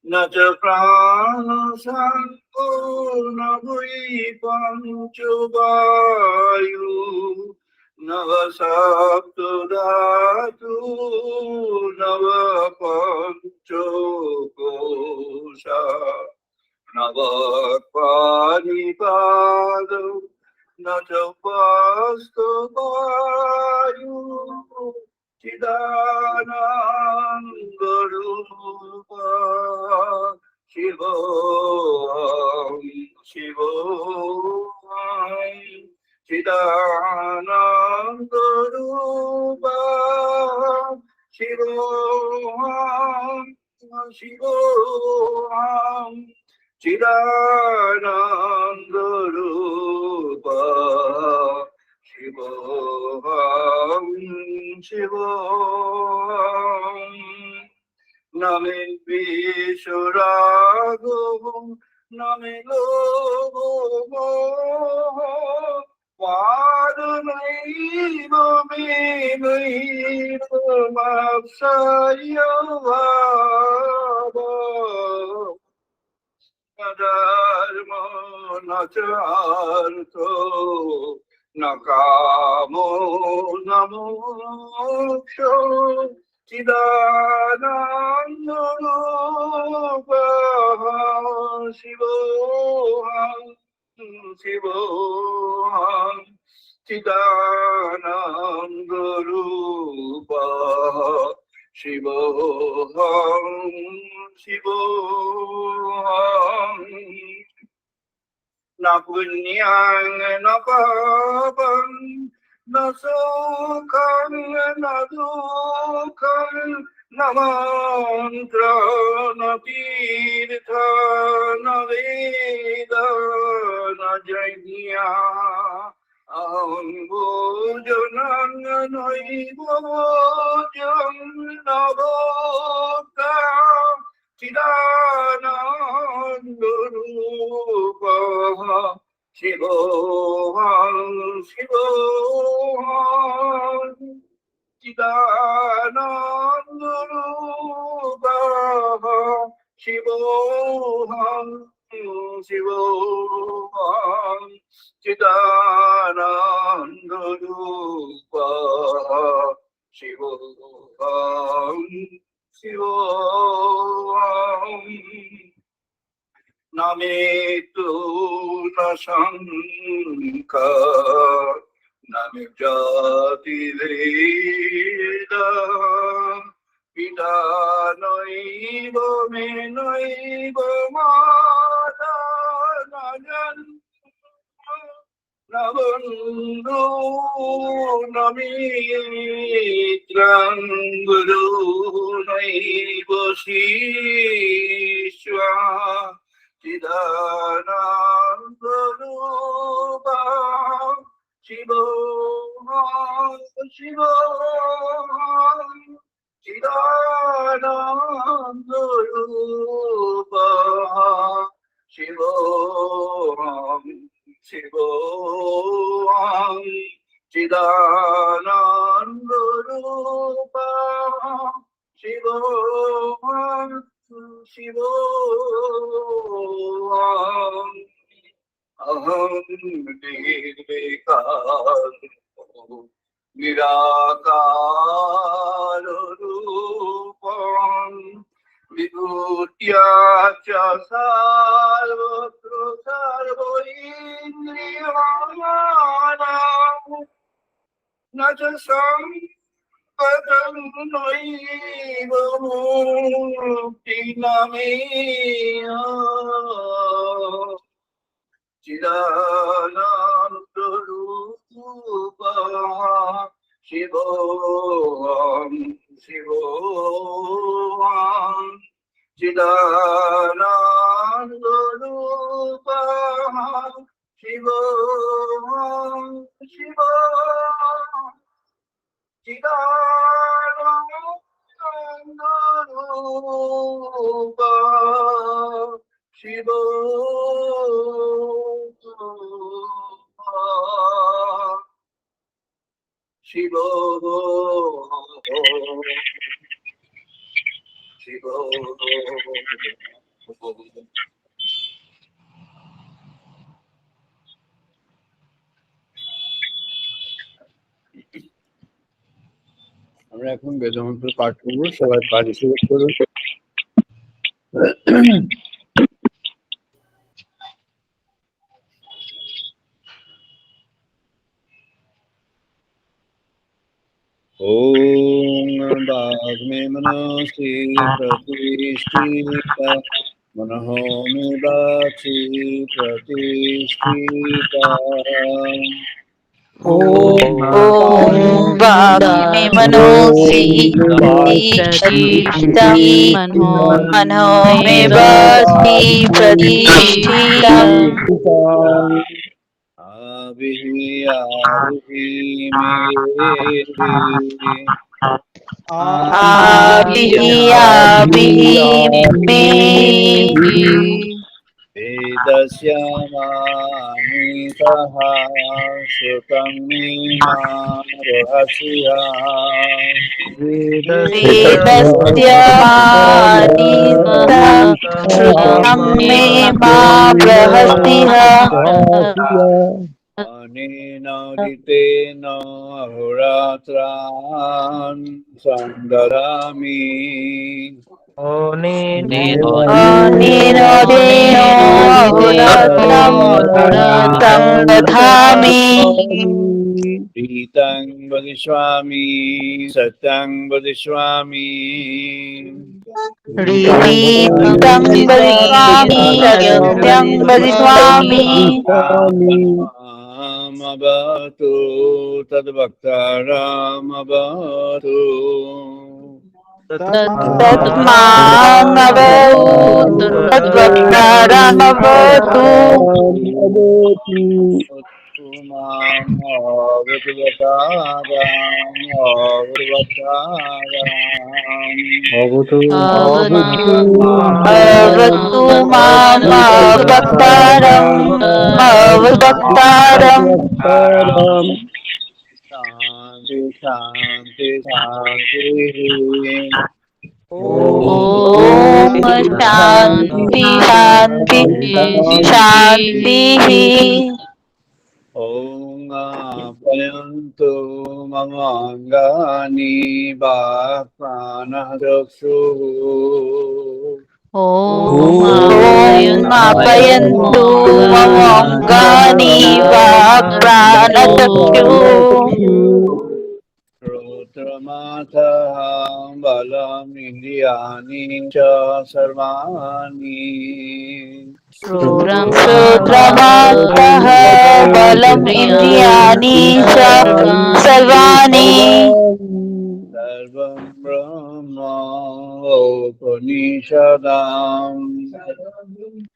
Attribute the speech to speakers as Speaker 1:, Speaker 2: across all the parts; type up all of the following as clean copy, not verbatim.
Speaker 1: न च प्राणशक्तो न वै पञ्चवायु न वा सप्तधातु न वा पञ्चकोशा न वा पाणिपादौ न च वास्तवायु चिदानन्दरूपा शिवोऽहं शिवोऽहं चिदानन्दरूपा शिवोऽहं शिवोऽहं चिदानन्दरूपा शिवोऽहं शिवोऽहं न मे द्वेषरागो न मे लोभो मोहो वादनैव मे नैवमाप्स्यभावो न धर्मो न च अर्थो न कामो न मोक्षो चिदानन्दरूपः शिवोऽहं शिवोऽहं चिदानन्दरूपः शिवोऽहं शिवोऽहं न पुण्यं न पापं न सुखं न दुःखं न मन्त्र न तीर्थ न वेद न यज्ञ अहं भोजनं नैव भोजं न भोक्ता चिदानन्दरूपः शिवोऽहं शिवोऽहं चिदानन्दरूपः शिवोऽहं शिवोऽहं चिदानन्दरूपः शिवोऽहं शिवोऽहं न मे तु न शङ्का न मे जातिभेद पिता नैव मे नैव माता न जन्म न बन्धु न मित्रं गुरु नैव शिष्या चिदानन्दरूपा शिवोऽहं शिवोऽहं चिदानन्दरूपा शिवोऽहं शिवोऽहं चिदानन्दरूपा शिवोऽहं शिवोऽहं अहं निर्विकारो निराकाररूपं विभूत्या च सर्वत्र सर्वैन्द्रियाणां न च संपदं नैव मुक्तिर्नमेह चिदानन्दरूपः शिवोऽहं शिवोऽहं चिदानन्दरूपः शिवोऽहं शिवोऽहं चिदानन्दरूपः शिवोऽहं
Speaker 2: আমরা এখন বেদমন্ত্র পাঠ করবো, সবাই পার্টিসিপেট করুন। ओम वाग्मे मनसि प्रतिष्ठिता मनहो मे वाचि प्रतिष्ठिता।
Speaker 3: ॐ वाग्मे मनोसि प्रतिष्ठितं मनो मे वाचि प्रतिष्ठितम्।
Speaker 2: आविहि आविहि मे
Speaker 3: आविहि आविहि मे
Speaker 2: वेदस्यामानितः श्रुतं मे मा रहस्या।
Speaker 3: वेदस्य मानितः श्रुतं मे मा बृहस्पतिः।
Speaker 2: अनेन उदितेन अहोरात्रान् सन्ददामि।
Speaker 3: अनेनो अहोरात्रं संदधामि।
Speaker 2: रीतं वदिष्यामि सत्यं वदिष्यामि।
Speaker 3: रीतं वदिष्यामि सत्यं वदिष्यामि।
Speaker 2: अवतु तद्वक्तारमवतु।
Speaker 3: तस्मामवतु तद्वक्तारमवतु। अवतु माम् वक्तारम् वक्तारम्।
Speaker 2: शांति शांति शांति।
Speaker 3: ओम शांति शांति शांतिः।
Speaker 2: ओम आप्यायन्तु मम अङ्गानि वाक्प्राणचक्षुः।
Speaker 3: ओम आप्यायन्तु मम अङ्गानि वाक्प्राणचक्षुः।
Speaker 2: श्रोत्रमाथः बलमिन्द्रियाणि च सर्वाणि।
Speaker 3: श्रोत्रमात्रः बलम् इन्द्रियाणि च सर्वाणि।
Speaker 2: सर्वं ब्रह्म उपनिषदाम्।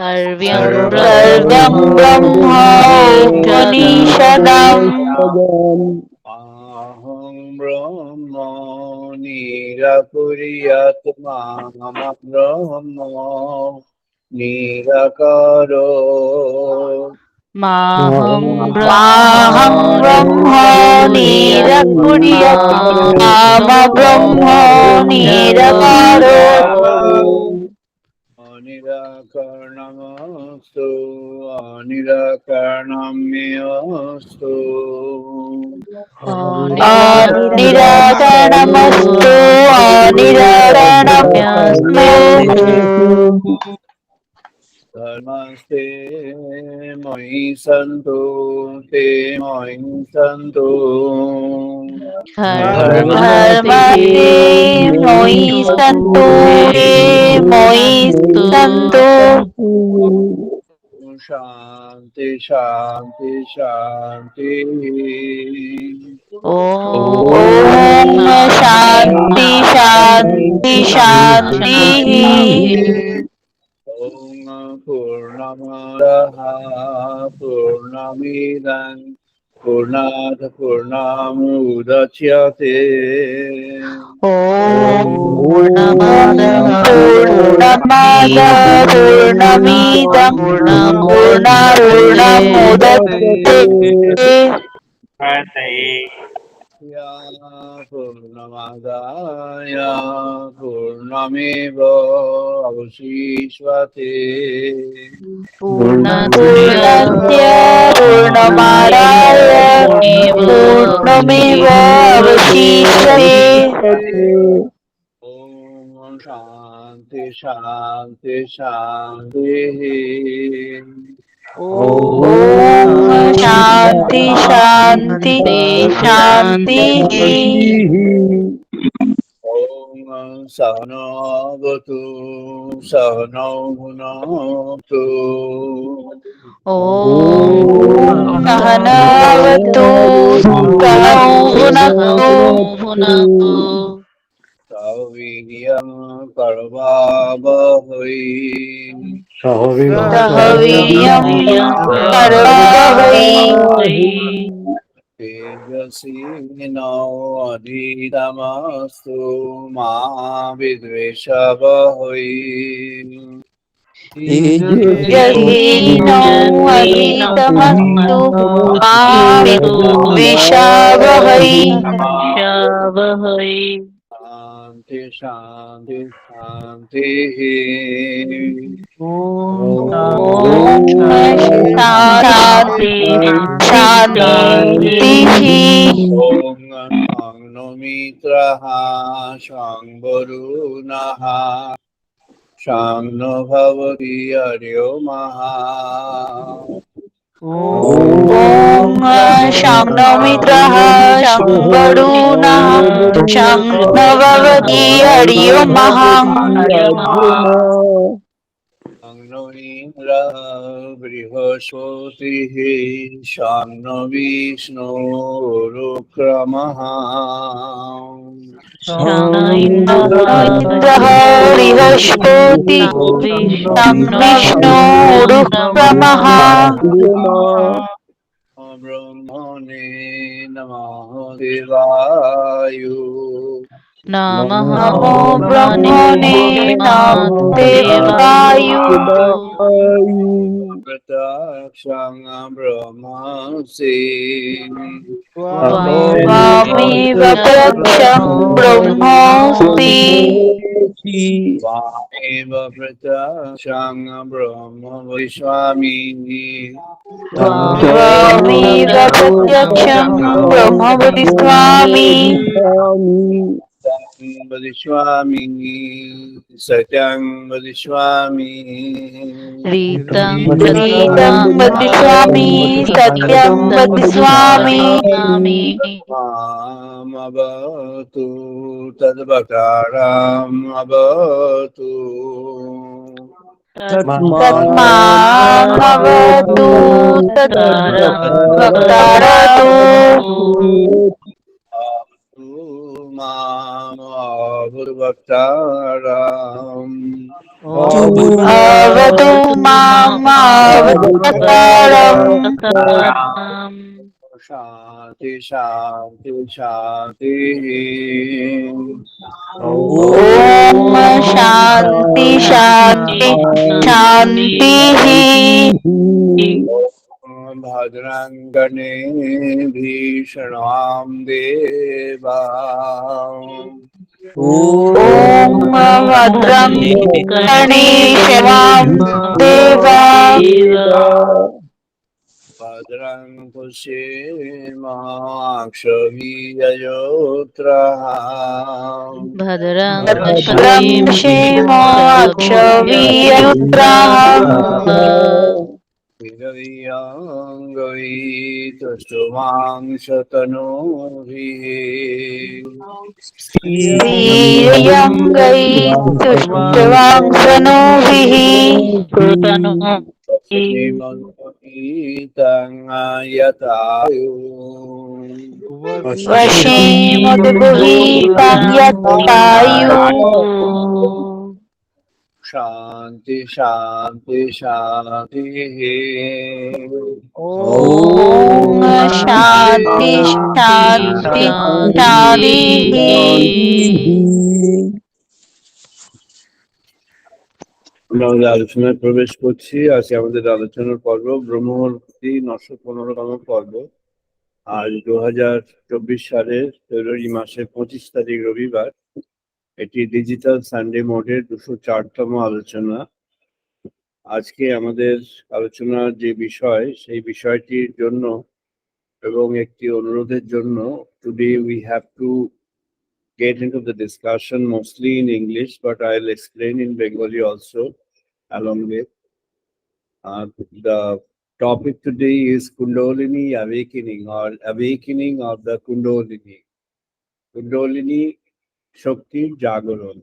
Speaker 3: सर्वं ब्रह्म उपनिषदम्।
Speaker 2: अहं ब्रह्म निराकुर्यात् मम ब्रह्म निराकरो।
Speaker 3: माहं ब्रह्म निरकुर्यात् मम ब्रह्म निराकारो।
Speaker 2: अनिराकरणमस्तु अनिराकरणं मे अस्तु।
Speaker 3: निराकरणमस्तु निराकरणमस्तु।
Speaker 2: धर्मस्ते मयि सन्तु ते मयि सन्तु।
Speaker 3: धर्मस्ते मयि सन्तु ते मयि सन्तु।
Speaker 2: शान्ति शान्ति शान्ति।
Speaker 3: ओम शांति शांति शांतिः।
Speaker 2: ओम पूर्णमदः पूर्णमिदं पूर्णात् पूर्णमुदच्यते।
Speaker 3: ओम पूर्णमदः पूर्णमिदं पूर्णात् पूर्णमुदच्यते।
Speaker 2: पूर्णमादाय पूर्णमेवावशिष्यते। পূর্ণমেব অবশিষ্যতে।
Speaker 3: पूर्णस्य पूर्णमादाय पूर्णमेवावशिष्यते।
Speaker 2: ओम शांति शांति शांति।
Speaker 3: ओम शांति शांति शांति।
Speaker 2: ओम सहनो भवतु सहनौ भुनक्तु।
Speaker 3: ओम सहनावतु सहनौ भुनक्तु।
Speaker 2: सवीर्यं करवावहै
Speaker 3: सह वीर्यं करवावहै
Speaker 2: तेजस्विनावधीतमस्तु मा विद्विषावहै।
Speaker 3: तेजस्विनो अधीतमस्तु मा विद्विषावहै।
Speaker 2: शांति शांति शांति।
Speaker 3: ओम शांति शांतिः।
Speaker 2: ओम नो मित्रः शं वरुणः शं नो भवति अर्योमः।
Speaker 3: ओम शं नो मित्रः शं वरुणः शं नो भवति अर्योमः।
Speaker 2: शं नो इन्द्रः बृहस्पतिः शं नो विष्णुरुक्रमः।
Speaker 3: इन्द्रः बृहस्पतिः शं विष्णुरुक्रमः।
Speaker 2: ब्रह्मणे नमः देवाय।
Speaker 3: नमो ब्रह्मणे नमो देवाय।
Speaker 2: प्रत्यक्षं ब्रह्मसि
Speaker 3: त्वमेव प्रत्यक्षं ब्रह्मासि।
Speaker 2: त्वमेव प्रत्यक्षं ब्रह्म वदिष्यामि।
Speaker 3: त्वमेव प्रत्यक्षं ब्रह्म वदिष्यामि।
Speaker 2: वदिष्यामि सत्यं वदिष्यामि।
Speaker 3: रीतं वदिष्यामि सत्यं वदिष्यामि।
Speaker 2: मामवतु तद्वक्तारम् अवतु।
Speaker 3: तस्मामवतु तद्वक्तारतु।
Speaker 2: मामवक्तारम्
Speaker 3: अवतु मामवक्तारम्।
Speaker 2: शांति शांति शांति।
Speaker 3: ओम शांति शांति शांतिः।
Speaker 2: भद्रं गणेभिः देवा।
Speaker 3: ओम भद्रं गणेशवां देवा।
Speaker 2: भद्रं पश्येमाक्षभिर्यजोत्रः।
Speaker 3: भद्रं पश्येमाक्षभिर्यजोत्रः। वीर्यङ्गैस्तुष्टवांसनोभिः। वशीमद्गृहीतं यत्तायुः।
Speaker 2: शांति शांति शांति।
Speaker 3: ओम शांति शांति शांतिः।
Speaker 2: আমরা আমাদের আলোচনায় প্রবেশ করছি। আজকে আমাদের আলোচনার পর্ব ব্রহ্মমূর্তি 915তম পর্ব। আজ 2024 সালের ফেব্রুয়ারি মাসের 25 তারিখ রবিবার। এটি ডিজিটাল সানডে মোডের 204তম আলোচনা। আজকে আমাদের আলোচনার যে বিষয়, সেই বিষয়টির জন্য এবং একটি অনুরোধের জন্য, today we have to get into the discussion mostly in English, but I'll explain in Bengali also along with. The topic today is Kundalini awakening or awakening of the Kundalini. Kundalini Shakti Jagaran.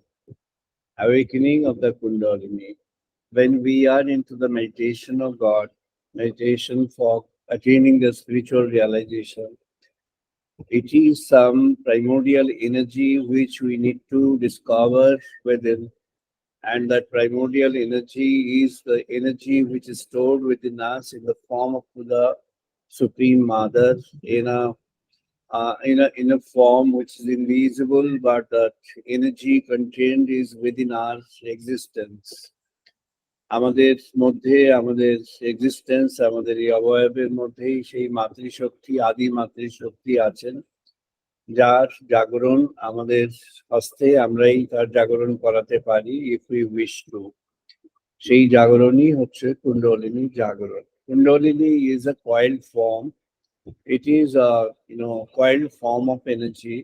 Speaker 2: Awakening of the Kundalini. When we are into the meditation of God, meditation for attaining the spiritual realization, it is some primordial energy which we need to discover within, and that primordial energy is the energy which is stored within us in the form of the Supreme Mother in a form which is invisible, but that energy contained is within our existence. আমাদের মধ্যে আমাদের existence, আমাদের এই অবয়বের মধ্যেই সেই মাতৃশক্তি, আদি মাতৃশক্তি আছেন, যার জাগরণ আমাদের হস্তে, আমরাই তার জাগরণ করাতে পারি ইফ উই উইশ টু। সেই জাগরণই হচ্ছে কুণ্ডলিনী জাগরণ। Kundalini is a coiled form. It is a coiled form of energy,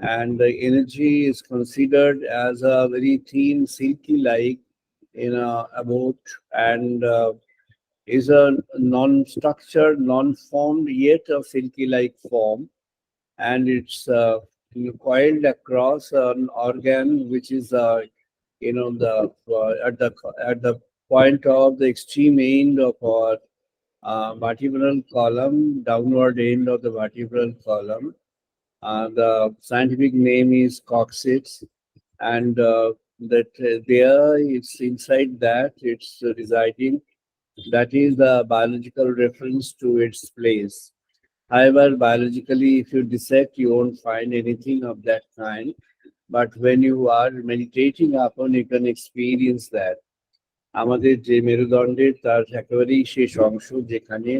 Speaker 2: and the energy is considered as a very thin, silky like about, and is a non-structured, non-formed yet a silky-like form, and it's coiled across an organ which is the at the point of the extreme end of our vertebral column, downward end of the vertebral column. The scientific name is coccyx, and that there it's inside that it's residing. That is the biological reference to its place. However, biologically, if you dissect, you won't find anything of that kind. But when you are meditating upon, you can experience that. আমাদের যে মেরুদণ্ডের তার একেবারেই শেষ অংশ, যেখানে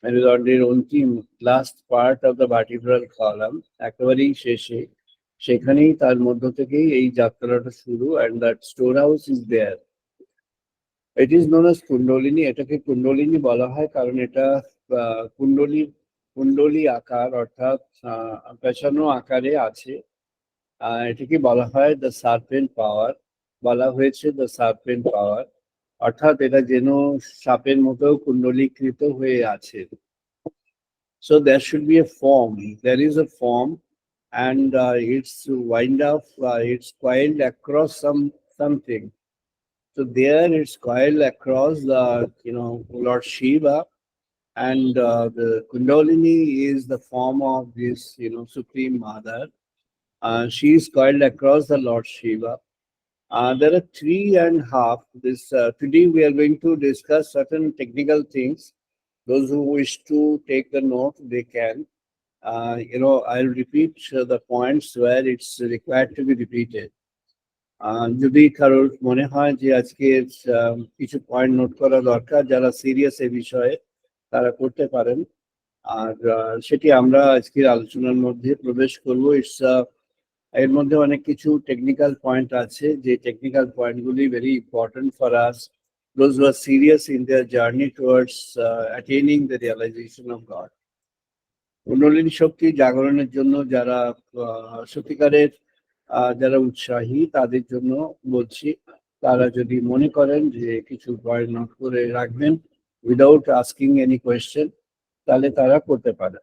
Speaker 2: মেরুদণ্ডের অন্তিম last part of the vertebral column একেবারেই শেষে, সেখানেই তার মধ্য থেকেই এই যাত্রাটা শুরু, and that store house is there. It is known as kundalini. এটাকে কুণ্ডলিনী বলা হয় কারণ এটা কুণ্ডলী আকার, অর্থাৎ পেঁচানো আকারে আছে। এটাকে বলা হয় দ্য সার্পেন্ট পাওয়ার, বলা হয়েছে দ্য সার্পেন্ট পাওয়ার, অর্থাৎ এটা যেন সাপের মতো কুণ্ডলীকৃত হয়ে আছে। So there should be a form. There is a form, and it's wind up. It's coiled across something. So there, it's coiled across the Lord Shiva, and the Kundalini is the form of this Supreme Mother. She is coiled across the Lord Shiva. There are 3.5. Today we are going to discuss certain technical things. Those who wish to take the note, they can. I'll repeat the points where it's required to be repeated. যদি কারোর মনে হয় যে আজকে কিছু point note করা দরকার, যারা সিরিয়াস এই বিষয়ে, তারা করতে পারেন। আর সেটি আমরা আজকের আলোচনার মধ্যে প্রবেশ করব। এর মধ্যে অনেক কিছু টেকনিক্যাল পয়েন্ট আছে, যে টেকনিক্যাল পয়েন্টগুলি very important for us, those who are serious in their journey towards attaining the realization of God. কুণ্ডলিনী শক্তি জাগরণের জন্য যারা সত্যিকারের যারা উৎসাহী, তাদের জন্য বলছি, তারা যদি মনে করেন যে কিছু পয়েন্ট নোট করে রাখবেন উইদাউট আস্কিং এনি কোয়েশ্চেন, তাহলে তারা করতে পারে।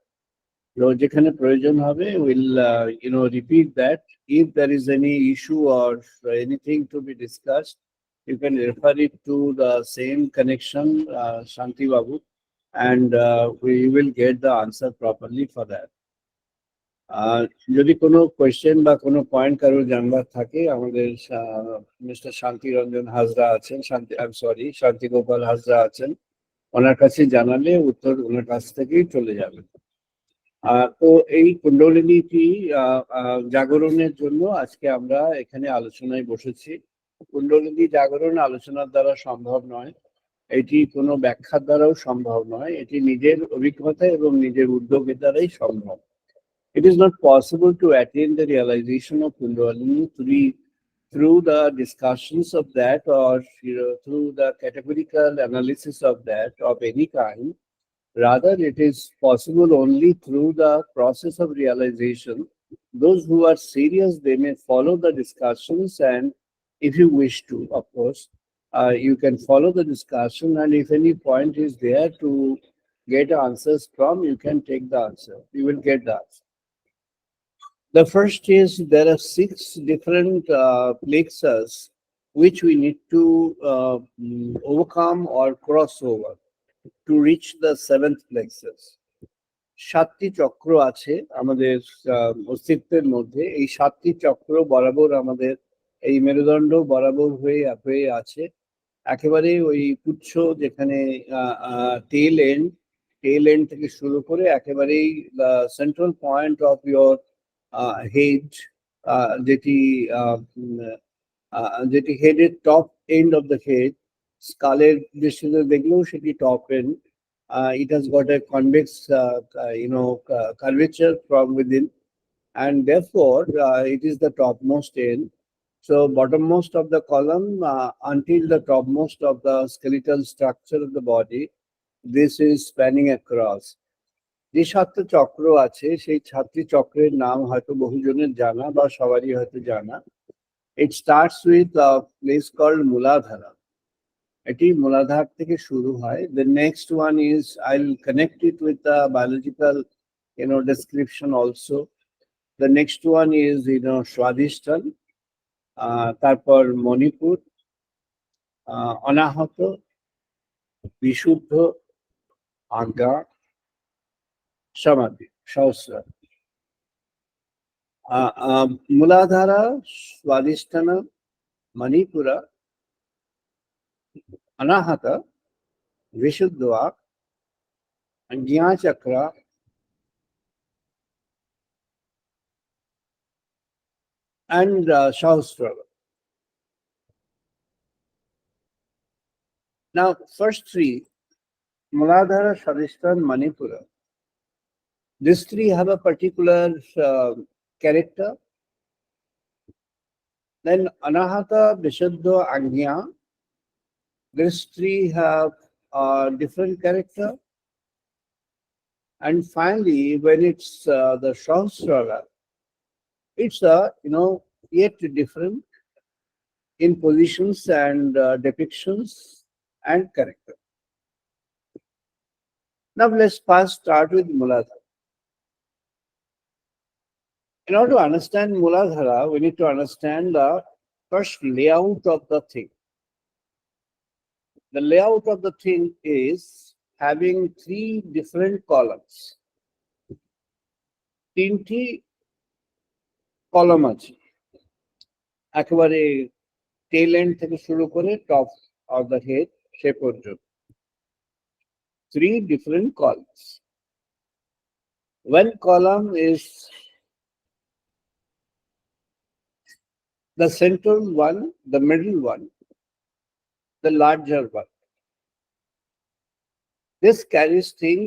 Speaker 2: তো যেখানে প্রয়োজন হবে, will repeat that. If there is any issue or anything to be discussed, you can refer it to the same connection, Shanti Babu, and we will get the answer properly for that. যদি কোনো question বা কোনো point কারো জানবার থাকে, আমাদের mister শান্তি রঞ্জন হাজরা আছেন, শান্তি গোপাল হাজরা আছেন, ওনার কাছে জানালে উত্তর ওনার কাছ থেকেই চলে যাবে। তো এই কুণ্ডলিনীটি জাগরণের জন্য আজকে আমরা এখানে আলোচনায় বসেছি। কুণ্ডলিনী জাগরণ আলোচনার দ্বারা সম্ভব নয়, এটি কোনো ব্যাখ্যার দ্বারাও সম্ভব নয়, এটি নিজের অভিজ্ঞতা এবং নিজের উদ্যোগের দ্বারাই সম্ভব। It is not possible to attain the realization of Kundalini through the discussions of that, or through the categorical analysis of that of any kind. Rather, it is possible only through the process of realization. Those who are serious, they may follow the discussions, and if you wish to, of course, you can follow the discussion. And if any point is there to get answers from, you can take the answer. You will get the answer. The first is there are 6 different plexus which we need to overcome or cross over to reach the 7th plexus. 7টি চক্র আছে আমাদের অস্তিত্বের মধ্যে। এই 7টি চক্র বরাবর আমাদের এই মেরুদণ্ড বরাবর হয়ে আছে। একেবারে ওই পুচ্ছ যেখানে টেল এন্ড থেকে শুরু করে একেবারেই the central point of your head, যেটি যেটি হেডের top end of the head, স্কালের দৃষ্টিতে দেখলেও সেটি top end. It has got a convex curvature from within, and therefore it is the topmost end. So bottommost of the column until the topmost of the skeletal structure of the body, this is spanning across. যে 7টা চক্র আছে সেই 7টি চক্রের নাম হয়তো বহুজনের জানা বা সবারই হয়তো জানা. It starts with a place called Muladhara. এটি মূলাধার থেকে শুরু হয়. The next one is, I'll connect it with the biological description also. The next one is Swadhisthana, তারপর মণিপুর, অনাহত, বিশুদ্ধ, আজ্ঞা, সমাধি, সহস্র. মূলাধারা, স্বাধিষ্ঠানা, মণিপুরা, অনাহত, বিশুদ্ধ, জ্ঞান চক্র, and Sahasrara. Now, first 3, Muladhara, Swadhisthana, Manipura, these 3 have a particular character. Then Anahata, Vishuddha, Agnya, these 3 have a different character. And finally, when it's the Sahasrara, it's yet different in positions and depictions and character. Now let's first start with Muladhara. In order to understand Muladhara, we need to understand the first layout of the thing. The layout of the thing is having 3 different columns. 3টি column আছে একেবারে টেল and থেকে শুরু করে top of the head সে পর্যন্ত. 3 different columns. One column is the central one, the middle one, the larger one. This carries thing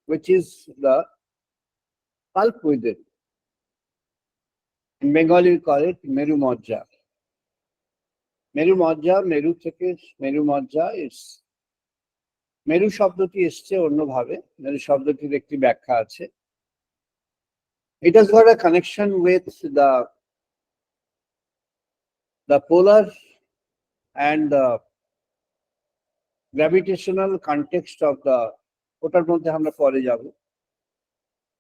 Speaker 2: which is the pulp within. In Bengali we call it Meru Majja. Meru Majja, Meru থেকে Meru Majja is মেরু শব্দটি এসছে অন্যভাবে. মেরু শব্দটির একটি ব্যাখ্যা আছে. It has got a connection with the polar and the gravitational context of the, ওটার মধ্যে আমরা পরে যাব,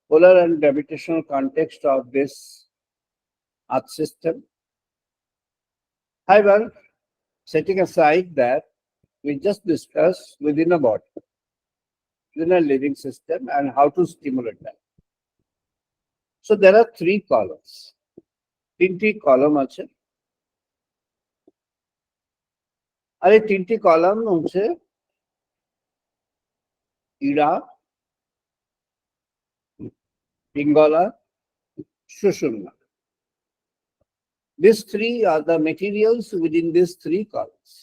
Speaker 2: polar and gravitational context of this earth system. However, setting aside that, we just discussed within a body, within a living system, and how to stimulate that. So there are 3 columns. 3টি column আছে. আর এই 3টি column হচ্ছে Ida, পিঙ্গলা, সুষুম্না. These 3 are the materials within these 3 columns.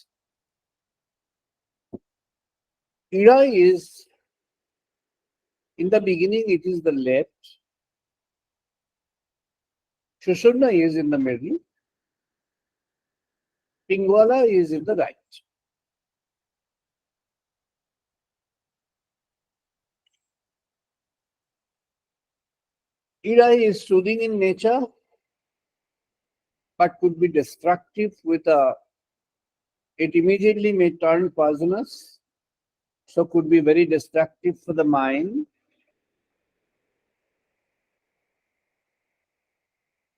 Speaker 2: Ira is, in the beginning, it is the left, Sushumna is in the middle. Pingala is in the right. Ida is soothing in nature, but could be destructive with a. It immediately may turn poisonous, so could be very destructive for the mind.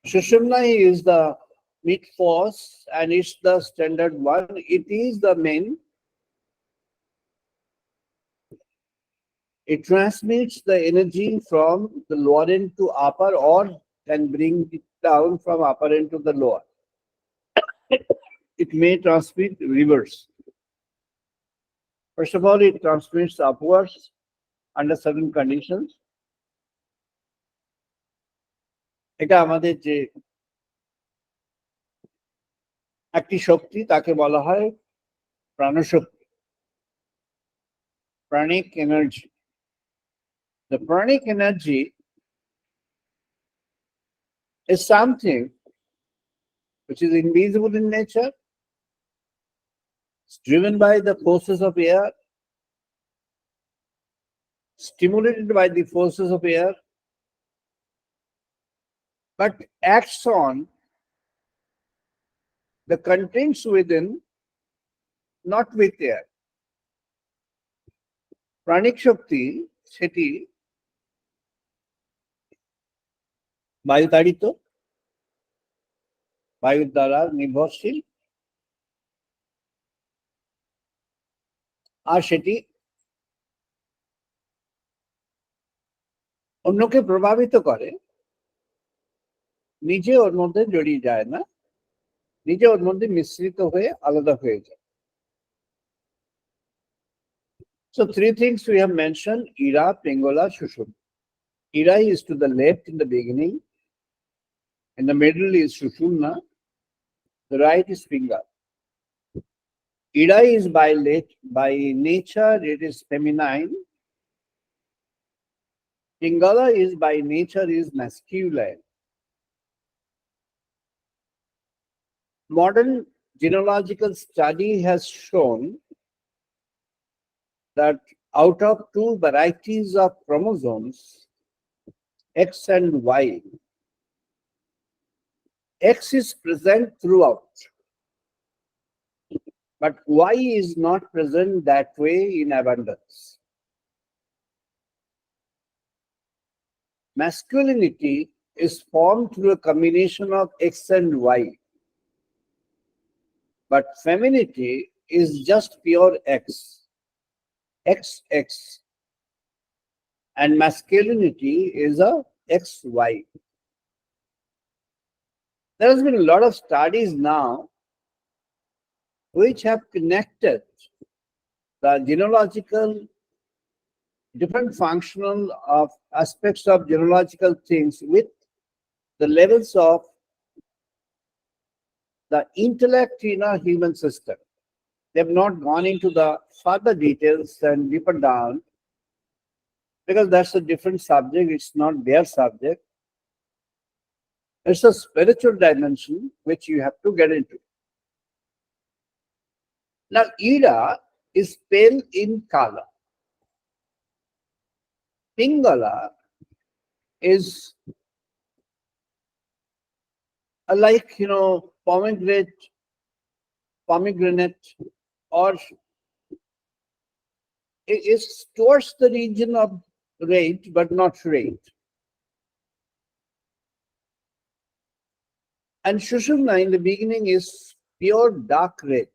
Speaker 2: Sushumna is the mid force and it's the standard one. It is the main. It transmits the energy from the lower end to upper or can bring it down from upper end to the lower. It may transmit reverse. First of all, it transmits upwards under certain conditions. এটা আমাদের যে একটি শক্তি তাকে বলা হয় প্রাণশক্তি, pranic energy. The pranic energy is something which is invisible in nature. It's driven by the forces of air, stimulated by the forces of air, but acts on the contents within, not with air. প্রাণিক শক্তি সেটি বায়ুতাড়িত, বায়ুর দ্বারা নির্ভরশীল, আর সেটি অন্যকে প্রভাবিত করে, নিজে ওর মধ্যে জড়িয়ে যায় না, নিজে ওর মধ্যে মিশ্রিত হয়ে আলাদা হয়ে যায়। So three things we have mentioned: Ira, Pingala, Sushumna. Ira is to the left in the beginning, in the middle is Sushumna, the right is Pingala. Ira is by nature, it is feminine. Pingala is by nature is masculine. Modern genealogical study has shown that out of two varieties of chromosomes, X and Y, X is present throughout, but Y is not present that way in abundance. Masculinity is formed through a combination of X and Y, but femininity is just pure X, XX, and masculinity is a XY. There has been a lot of studies now which have connected the genealogical, different functional of aspects of genealogical things with the levels of the intellect in a human system. They have not gone into the further details and deeper down because that's a different subject. It's not their subject. It's a spiritual dimension which you have to get into. Now, Ira is pale in color. Pingala is like, pomegranate, or it is towards the region of red, but not red. And Sushumna in the beginning is pure dark red.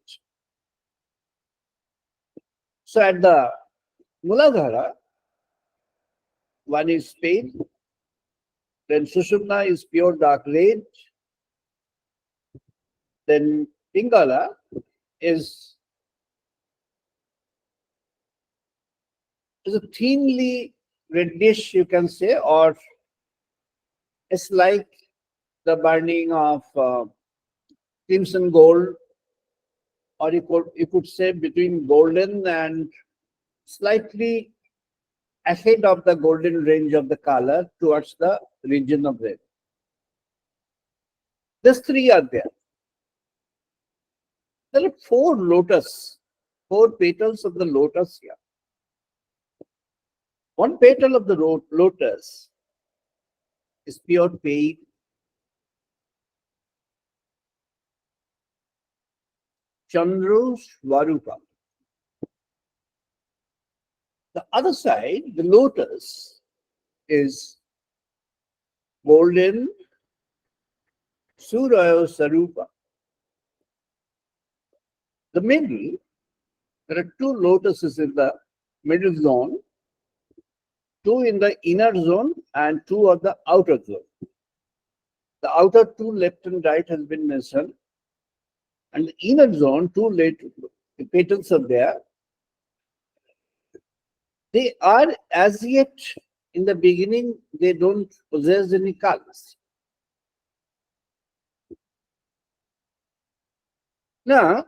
Speaker 2: So at the Muladhara, one is pale, then Sushumna is pure dark red, then Pingala is a thinly reddish, you can say, or it's like the burning of crimson gold, or you could say between golden and slightly ahead of the golden range of the color towards the region of red. These three are there. There are four petals of the lotus here. One petal of the lotus is pure pain. Chandra Swarupa. The other side, the lotus, is golden Surya Sarupa. The middle, there are two lotuses in the middle zone, two in the inner zone and two of the outer zone. The outer two, left and right, has been mentioned. And the inner zone, two the petals are there. They are as yet, in the beginning, they don't possess any colors. Now,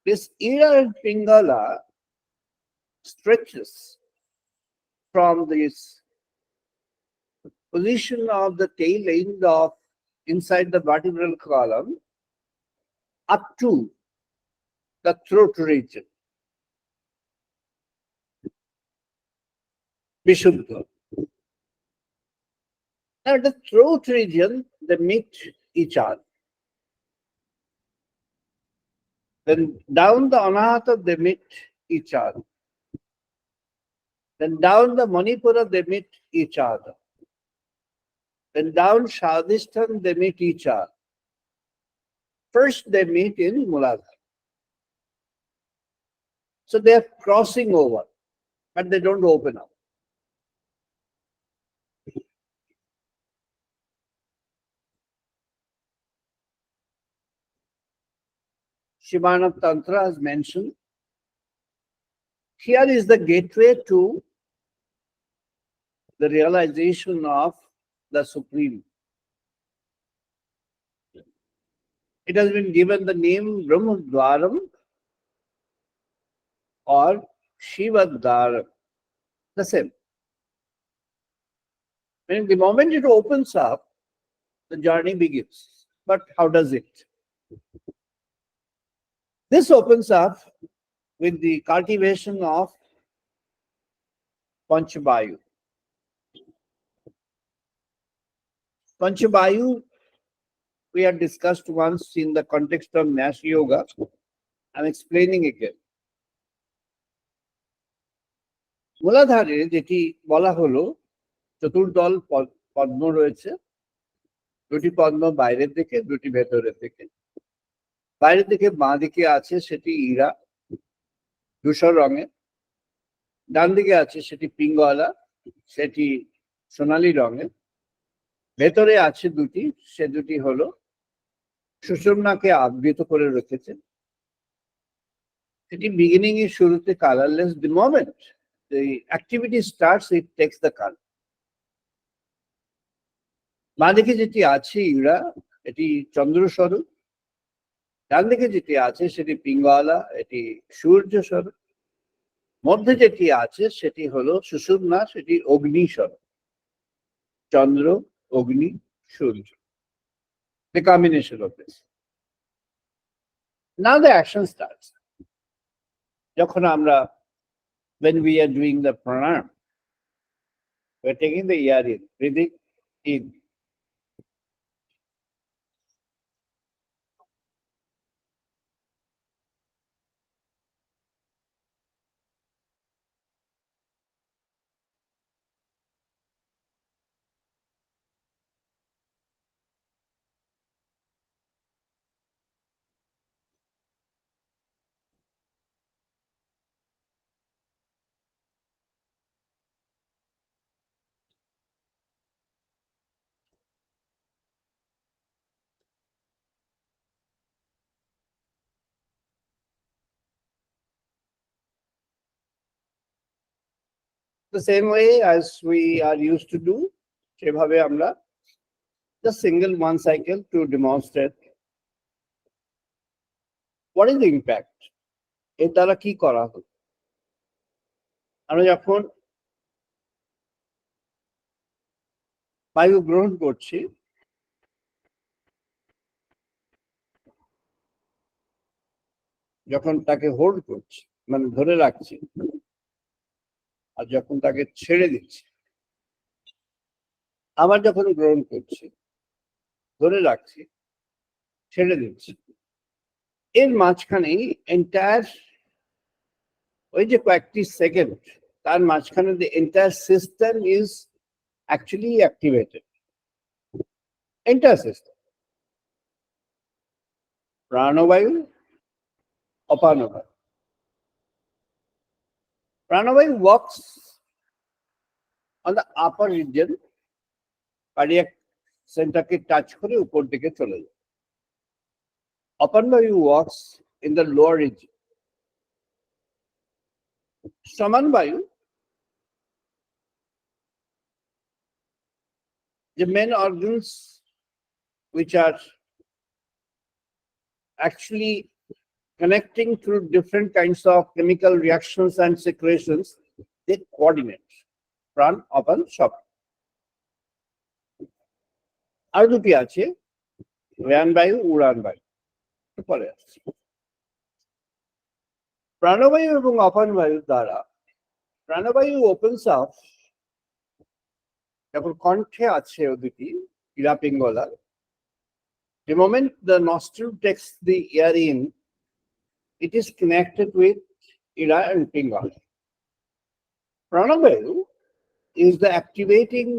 Speaker 2: this Ira and Pingala stretches from this position of the tail end of inside the vertebral column up to the throat region. Vishuddha. Now, the throat region, they meet each other. Then down the Anahata, they meet each other. Then down the Manipura, they meet each other. Then down Shadhisthana, they meet each other. First, they meet in Muladhara. So they are crossing over, but they don't open up. Shivana Tantra has mentioned, here is the gateway to the realization of the Supreme. It has been given the name Brahmadwaram or Shivadwaram, the same. Meaning the moment it opens up, the journey begins. But how does it? This opens up with the cultivation of Panchavayu. Panchavayu, we had discussed once in the context of Nash Yoga. I'm explaining again. মূলাধারে যেটি বলা হলো চতুর্দল পদ্ম রয়েছে, দুটি পদ্ম বাইরের দিকে, দুটি ভেতরের দিকে। বাইরের দিকে বাঁ দিকে আছে সেটি ইরা ধূসর রঙের, ডান দিকে আছে সেটি পিঙ্গলা, সেটি সোনালী রঙের। ভেতরে আছে দুটি, সে দুটি হলো সুষুম্নাকে আবৃত করে রেখেছে। সেটি বিগিনিং এর শুরুতে colourless, the moment the activity starts it takes the color. বাঁ দিকে যেটি আছে ইরা, এটি চন্দ্র স্বরূপ। ডান দিকে যেটি আছে সেটি পিঙ্গলা, এটি সূর্য স্বরূপ। মধ্যে যেটি আছে সেটি হলো সুষুম্না, সেটি অগ্নি স্বরূপ। চন্দ্র, অগ্নি, সূর্য, the combination of this. Now the action starts. যখন আমরা, when we are doing the pranayam, we are taking the air in, breathing in. The same way as we are used to do, সেভাবে আমরা just single one cycle to demonstrate what is the impact. এর দ্বারা কি করা হলো? আমরা যখন বায়ু গ্রহণ করছি, যখন তাকে হোল্ড করছি মানে ধরে রাখছি আর যখন তাকে ছেড়ে দিচ্ছি, আবার যখন গ্রহণ করছি, ধরে রাখছি, ছেড়ে দিচ্ছি, এর মাঝখানেই এন্টায়ার ওই যে কয়েকটি সেকেন্ড, তার মাঝখানে the entire system is actually activated. Entire system. প্রাণবায়ু, অপানবায়ু. প্রাণবায়ু works on the upper region, cardiac সেন্টারকে টাচ করে উপর দিকে চলে যায়. অপানবায়ু works in the lower region. সমান বায়ু, the main organs which are actually connecting through different kinds of chemical reactions and secretions, they coordinate. প্রাণ, অপান, সব. আর দুটি আছে, জ্ঞান বায়ু, উড়ান বায়ু. পরে আসছে. প্রাণবায়ু এবং অপান বায়ুর দ্বারা প্রাণবায়ু opens up, যখন কণ্ঠে আছে ও দুটি Ira পিঙ্গলা, the moment the nostril takes the air in, it is connected with ira and pingala. Pranabayu is the activating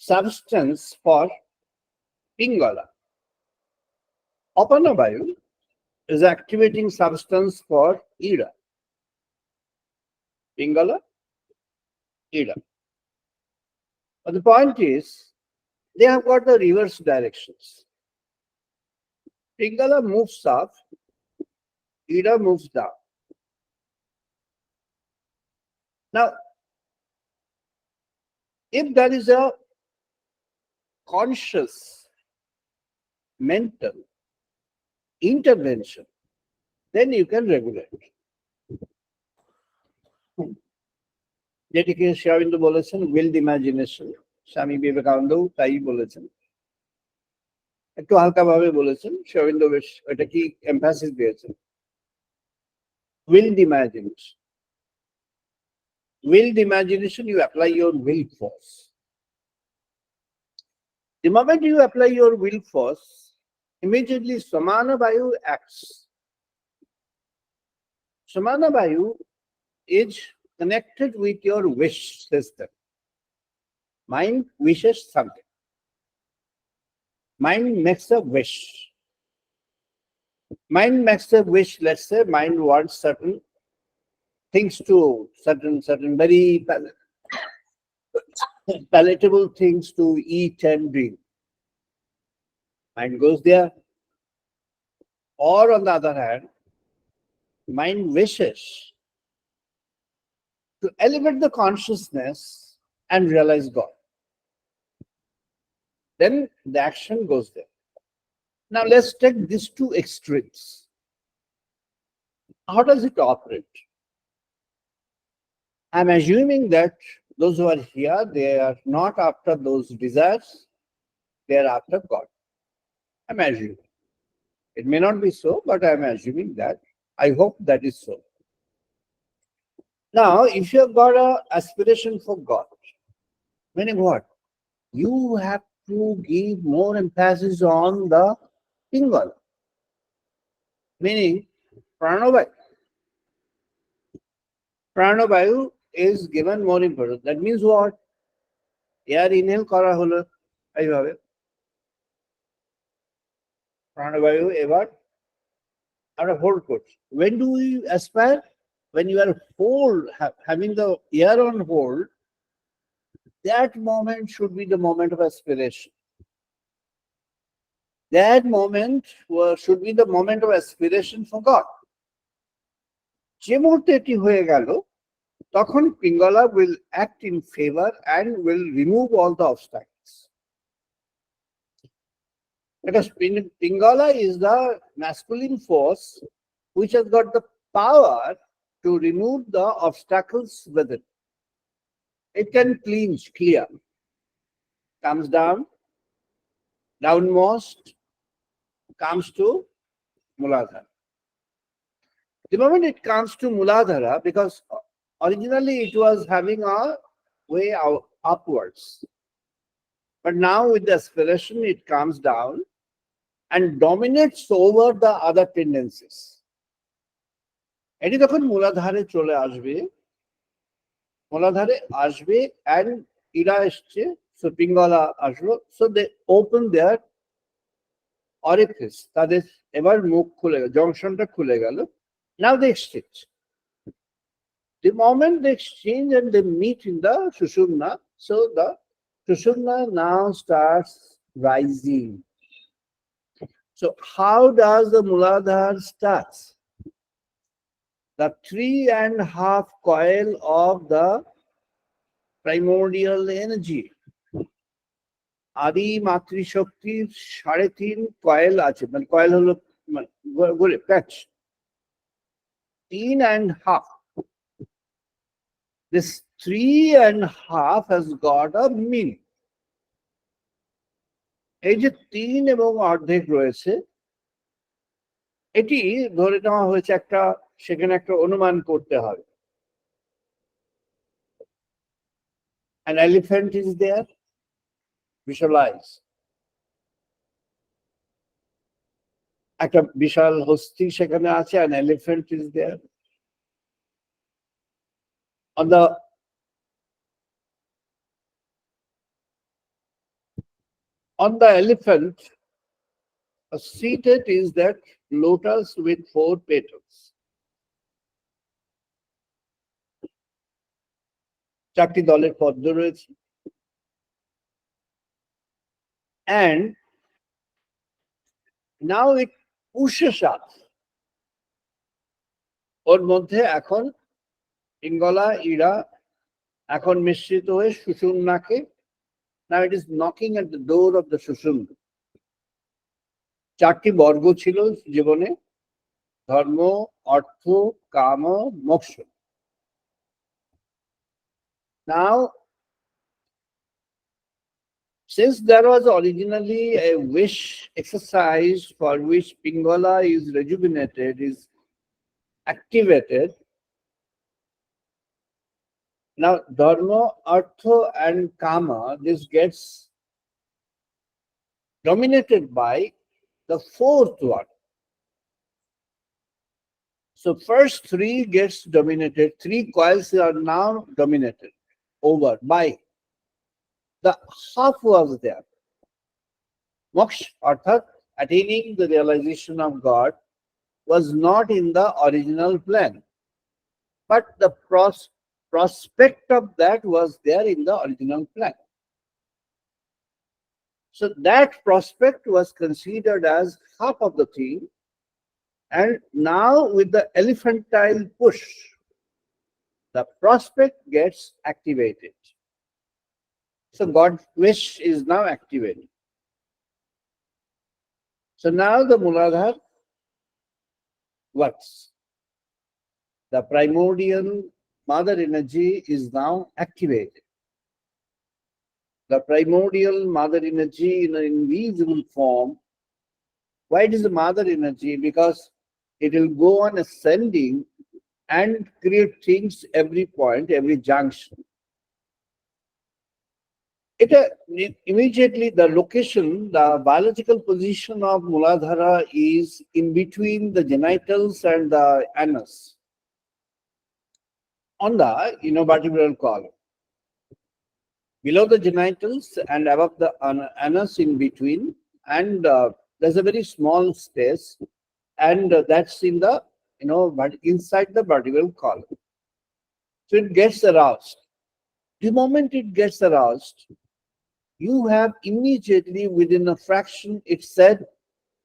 Speaker 2: substance for pingala. Apanabayu is activating substance for ira. Pingala, ira. But the point is, they have got the reverse directions. Pingala moves up, ira moves down. Now, if there is a conscious mental intervention, then you can regulate. যেটিকে শ্রীঅরবিন্দ বলেছেন উইলড imagination, স্বামী বিবেকানন্দও তাই বলেছেন, একটু হালকা ভাবে বলেছেন, শ্রীঅরবিন্দ বেশ এটা কি এমফাসিস দিয়েছেন, উইলড imagination. Willed imagination, you apply your will force. The moment you apply your will force, immediately Samana Vayu acts. Samana Vayu is connected with your wish system. Mind wishes something. Mind makes a wish. Mind makes a wish, let's say mind wants certain things to, certain very palatable things to eat and drink. Mind goes there. Or on the other hand, mind wishes to elevate the consciousness and realize God. Then the action goes there. Now let's take these two extremes. How does it operate? I'm assuming that those who are here, they are not after those desires, they are after God. I'm assuming. It may not be so, but I'm assuming that. I hope that is so. Now, if you have got an aspiration for God, meaning what? You have to give more emphasis on the Pingala, meaning Pranabayu. Pranabayu is given more importance. That means what? Air inhale kara holo, এইভাবে প্রাণবায়ু এবার আমরা hold করছি. When do we aspire? When you are having the air on hold, that moment should be the moment of aspiration. That moment should be the moment of aspiration for God. যে মুহূর্তে এটি হয়ে গেল, তখন Pingala will act in favor and will remove all the obstacles. Because Pingala is the masculine force which has got the power to remove the obstacles within. It can clear, comes down, downmost, comes to Muladhara. The moment it comes to Muladhara, because originally it was having a way out, upwards, but now with the aspiration it comes down and dominates over the other tendencies. এটি যখন মূলাধারে চলে আসবে, মূলাধারে আসবে and Ira এসছে, so পিঙ্গলা আসলো, so they open their orifice, তাদের এবার মুখ খুলে গেল, জংশনটা খুলে গেল. Now they exchange. The moment they exchange and they meet in the Sushumna, so the Sushumna now starts rising. So how does the Muladhara starts? The 3.5 coil of the primordial energy. আদি মাতৃশক্তির 3.5 coil আছে, মানে coil হলো গোলে প্যাচ 3.5. This 3.5 has got a meaning. এই যে 3 এবং অর্ধেক রয়েছে, এটি ধরে নেওয়া হয়েছে একটা, সেখানে একটা অনুমান করতে হবে. An elephant is there. Visualize. একটা বিশাল হস্তি সেখানে আছে, an elephant is there. On the elephant, seated is that lotus with 4 petals. 4টি দলের পদ্ম রয়েছে. And now it pushes up. ওর মধ্যে এখন পিঙ্গলা ইরা এখন মিশ্রিত হয়ে সুষুম্নাকে, now it is knocking at the door of the Sushumna. 4টি বর্গ ছিল জীবনে, ধর্ম, অর্থ, কাম, মোক্ষ. Now, since there was originally a wish exercise for which Pingala is rejuvenated, is activated, now dharma, artha and kama, this gets dominated by the 4th one. So first 3 gets dominated, 3 coils are now dominated over by the half was there. Moksha, arthat, attaining the realization of God, was not in the original plan, but the prospect of that was there in the original plan. So that prospect was considered as half of the thing, and now with the elephantine push, the prospect gets activated. So God's wish is now activated. So now the Muladhara works. The primordial mother energy is now activated. The primordial mother energy in an invisible form. Why it is the mother energy? Because it will go on ascending and create things every point, every junction. It immediately the location, the biological position of Muladhara is in between the genitals and the anus, on the vertebral column. Below the genitals and above the anus in between, and there's a very small space, and that's in the but inside the vertebral column. So it gets aroused. The moment it gets aroused, you have immediately within a fraction, it said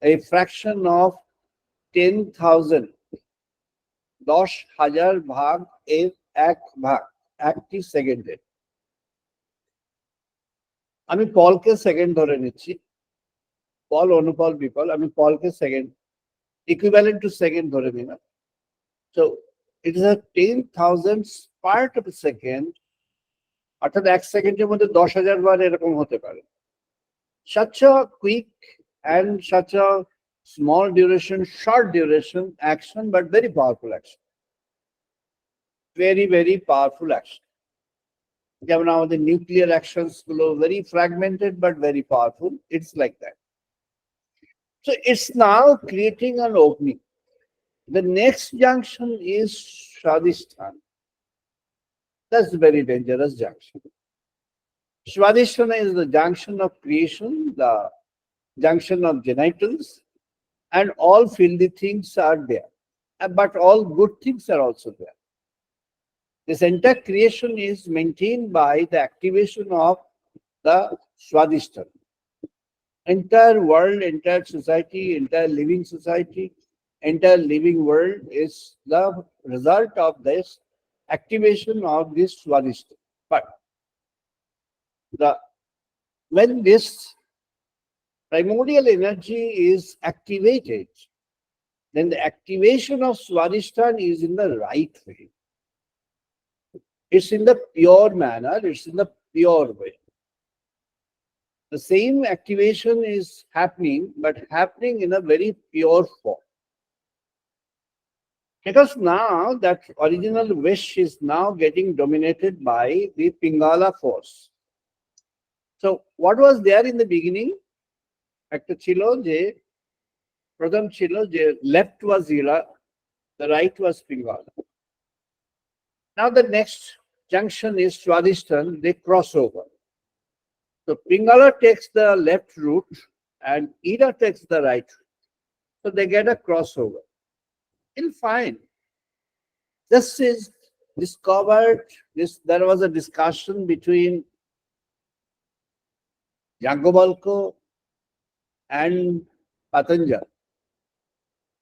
Speaker 2: a fraction of 10,000, 10,000 ভাগ এর 1 ভাগ 1টি সেকেন্ডে. আমি পলকে second ধরে নিচ্ছি, পল, অনুপল, বিপল, আমি পলকে সেকেন্ড equivalent to second ধরে নিলাম. So it is a 10,000th part of a second, অর্থাৎ 1 সেকেন্ডের মধ্যে 10,000 বার এরকম হতে পারে. Such a quick and such a small duration, short duration action, but very powerful action. Very, very powerful action. যেমন আমাদের nuclear actions গুলো very fragmented but very powerful. It's like that. So it's now creating an opening. The next junction is Swadhisthana. That's a very dangerous junction. Swadhisthana is the junction of creation, the junction of genitals, and all filthy things are there. But all good things are also there. This entire creation is maintained by the activation of the Swadhisthana. Entire world, entire society, entire living society, entire living world is the result of this activation of this Swadhisthana. But when this primordial energy is activated, then the activation of Swadhisthana is in the right way. It's in the pure manner, it's in the pure way. The same activation is happening, but happening in a very pure form. Because now that original wish is now getting dominated by the Pingala force. So what was there in the beginning? একটা ছিল যে প্রথম ছিল যে left was Ila, the right was Pingala. Now the next junction is Swadhisthana, they cross over. So Pingala takes the left route and Ida takes the right route. So they get a crossover. It's fine. This is discovered, there was a discussion between Yagnavalkya and Patanjali.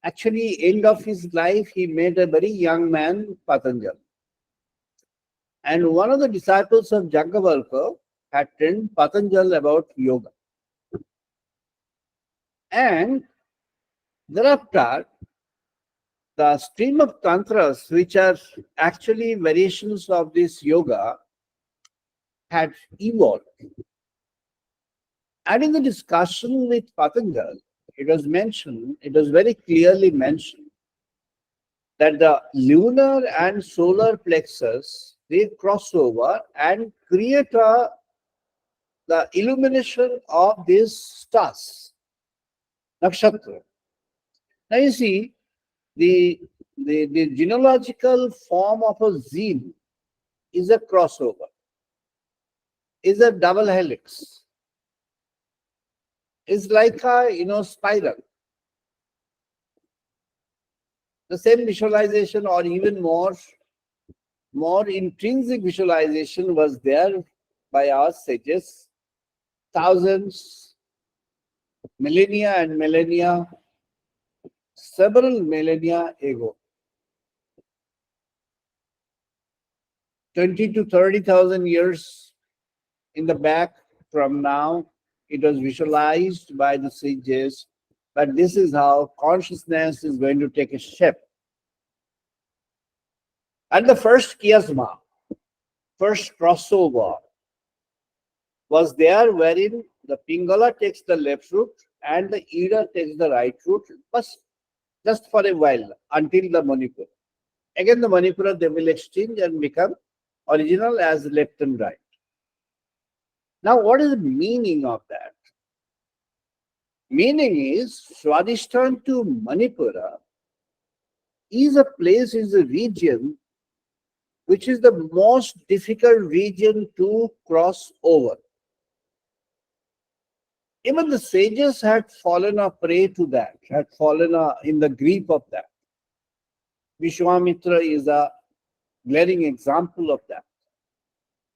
Speaker 2: Actually, end of his life, he made a very young man, Patanjali. And one of the disciples of Jagaran had trained Patanjali about yoga. And thereafter, the stream of tantras, which are actually variations of this yoga, had evolved. And in the discussion with Patanjali, it was mentioned, it was very clearly mentioned that the lunar and solar plexus, they cross over and create the illumination of these stars, nakshatra. Now you see, the genealogical form of a gene is a crossover, is a double helix. It's like a spiral. The same visualization, or even more intrinsic visualization, was there by our sages thousands, millennia and millennia, several millennia ago. 20 to 30,000 years in the back from now, it was visualized by the sages, but this is how consciousness is going to take a shape. And the first chiasma, first crossover, was there wherein the Pingala takes the left route and the Ida takes the right route, but just for a while, until the Manipura. Again, the Manipura, they will exchange and become original as left and right. Now, what is the meaning of that? Meaning is Swadhisthana to Manipura is a place, is a region which is the most difficult region to cross over. Even the sages had fallen a prey to that, had fallen in the grip of that. Vishwamitra is a glaring example of that.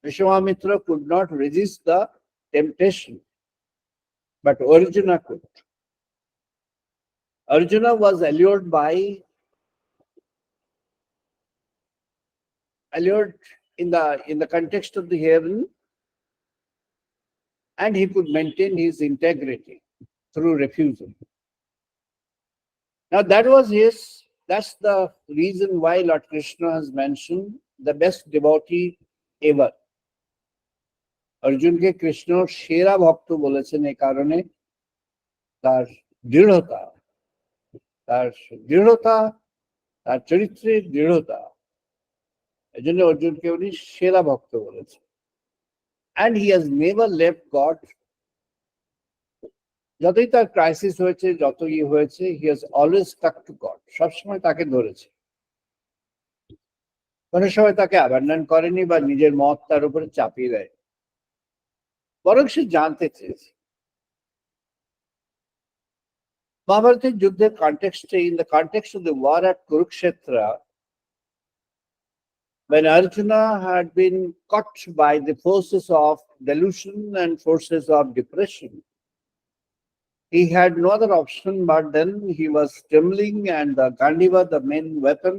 Speaker 2: Vishwamitra could not resist the temptation, but Arjuna could. Arjuna was allured in the context of the heaven, and he could maintain his integrity through refusal. Now that's the reason why Lord Krishna has mentioned the best devotee ever. অর্জুনকে কৃষ্ণ সেরা ভক্ত বলেছেন এই কারণে তার দৃঢ়তা, তার দৃঢ়তা, তার চরিত্রের দৃঢ়তা, এই জন্য অর্জুনকে উনি সেরা ভক্ত বলেছে। And he has never left god. যতই তার ক্রাইসিস হয়েছে, যতই হয়েছে, he has always stuck to god, সবসময় তাকে ধরেছে। কোনো সময় তাকে অ্যাবান্ডন করেনি বা নিজের মত তার উপরে চাপিয়ে দেয়, বরং সে জানতে চেয়েছে। মহাভারতের যুদ্ধের কনটেক্সটে, in the context of the war at Kurukshetra, when Arjuna had been caught by the forces of delusion and forces of depression, he had no other option but then he was trembling, and the Gandiva, the main weapon,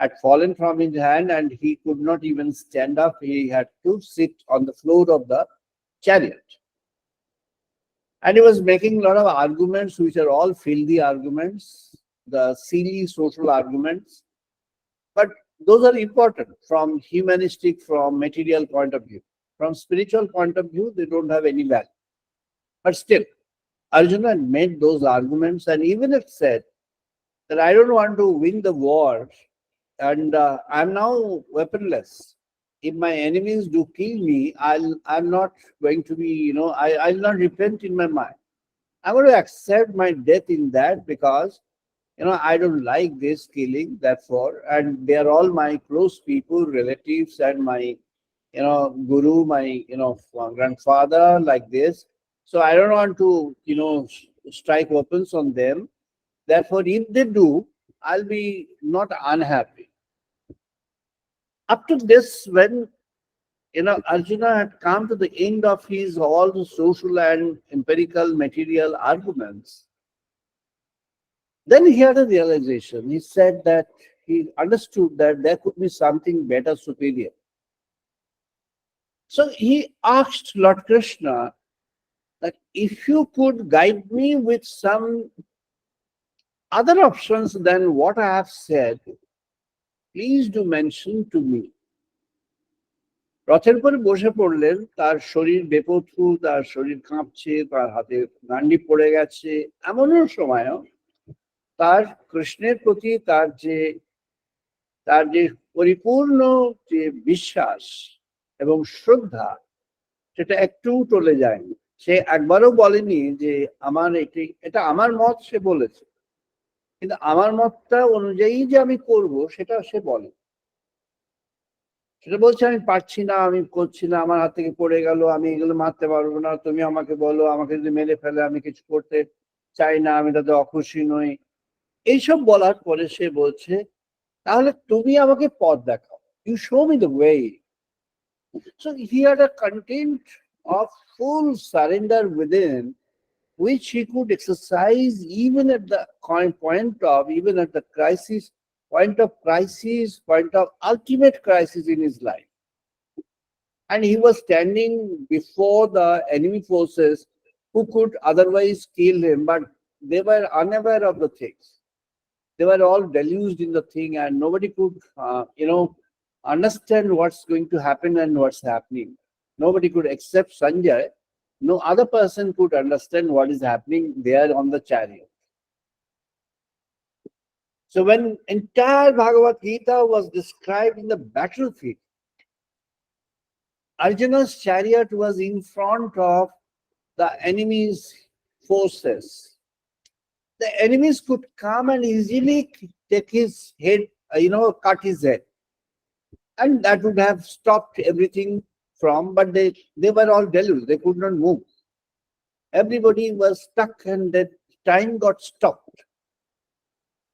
Speaker 2: had fallen from his hand and he could not even stand up. He had to sit on the floor of the chariot. And he was making a lot of arguments, which are all filthy arguments, the silly social arguments. But those are important from humanistic, from material point of view. From spiritual point of view, they don't have any value. But still, Arjuna had made those arguments and even if said that I don't want to win the war and I'm now weaponless. If my enemies do kill me, I'm not going to be, I'll not repent in my mind. I'm going to accept my death in that because, I don't like this killing, therefore, and they are all my close people, relatives, and my, guru, my, grandfather, like this. So I don't want to, strike weapons on them. Therefore, if they do, I'll be not unhappy. Up to this, when Arjuna had come to the end of his all the social and empirical material arguments, then he had a realization. He said that he understood that there could be something better, superior. So he asked Lord Krishna that if you could guide me with some other options than what I have said, please do mention to me. রথের উপরে বসে পড়লেন, তার শরীর বেপথু, তার শরীর কাঁপছে, তার হাতে গান্ডি পড়ে গেছে, এমনও সময়ও তার কৃষ্ণের প্রতি তার যে পরিপূর্ণ যে বিশ্বাস এবং শ্রদ্ধা, সেটা একটু টলে যায়নি। সে একবারও বলেনি যে আমার এটা আমার মত, সে বলেছে, কিন্তু আমার মতটা অনুযায়ী যে আমি করব সেটা সে বলে, সেটা বলছে আমি পারছি না, আমি করছি না, আমার হাত থেকে পড়ে গেল, আমি এগুলো মারতে পারবো না, তুমি আমাকে বলো, আমাকে যদি মেরে ফেলে আমি কিছু করতে চাই না, আমি তাতে অখুশি নই। এইসব বলার পরে সে বলছে তাহলে তুমি আমাকে পথ দেখাও, you show me the way. So he had a content of full surrender within, which he could exercise even at the even at the point of ultimate crisis in his life. And he was standing before the enemy forces who could otherwise kill him, but they were unaware of the things. They were all deluged in the thing and nobody could, understand what's going to happen and what's happening. Nobody could except Sanjay. No other person could understand what is happening there on the chariot. So when entire Bhagavad Gita was described in the battlefield, Arjuna's chariot was in front of the enemy's forces. The enemies could come and easily take his head, cut his head. And that would have stopped everything from, but they were all deluged, they could not move. Everybody was stuck and the time got stopped.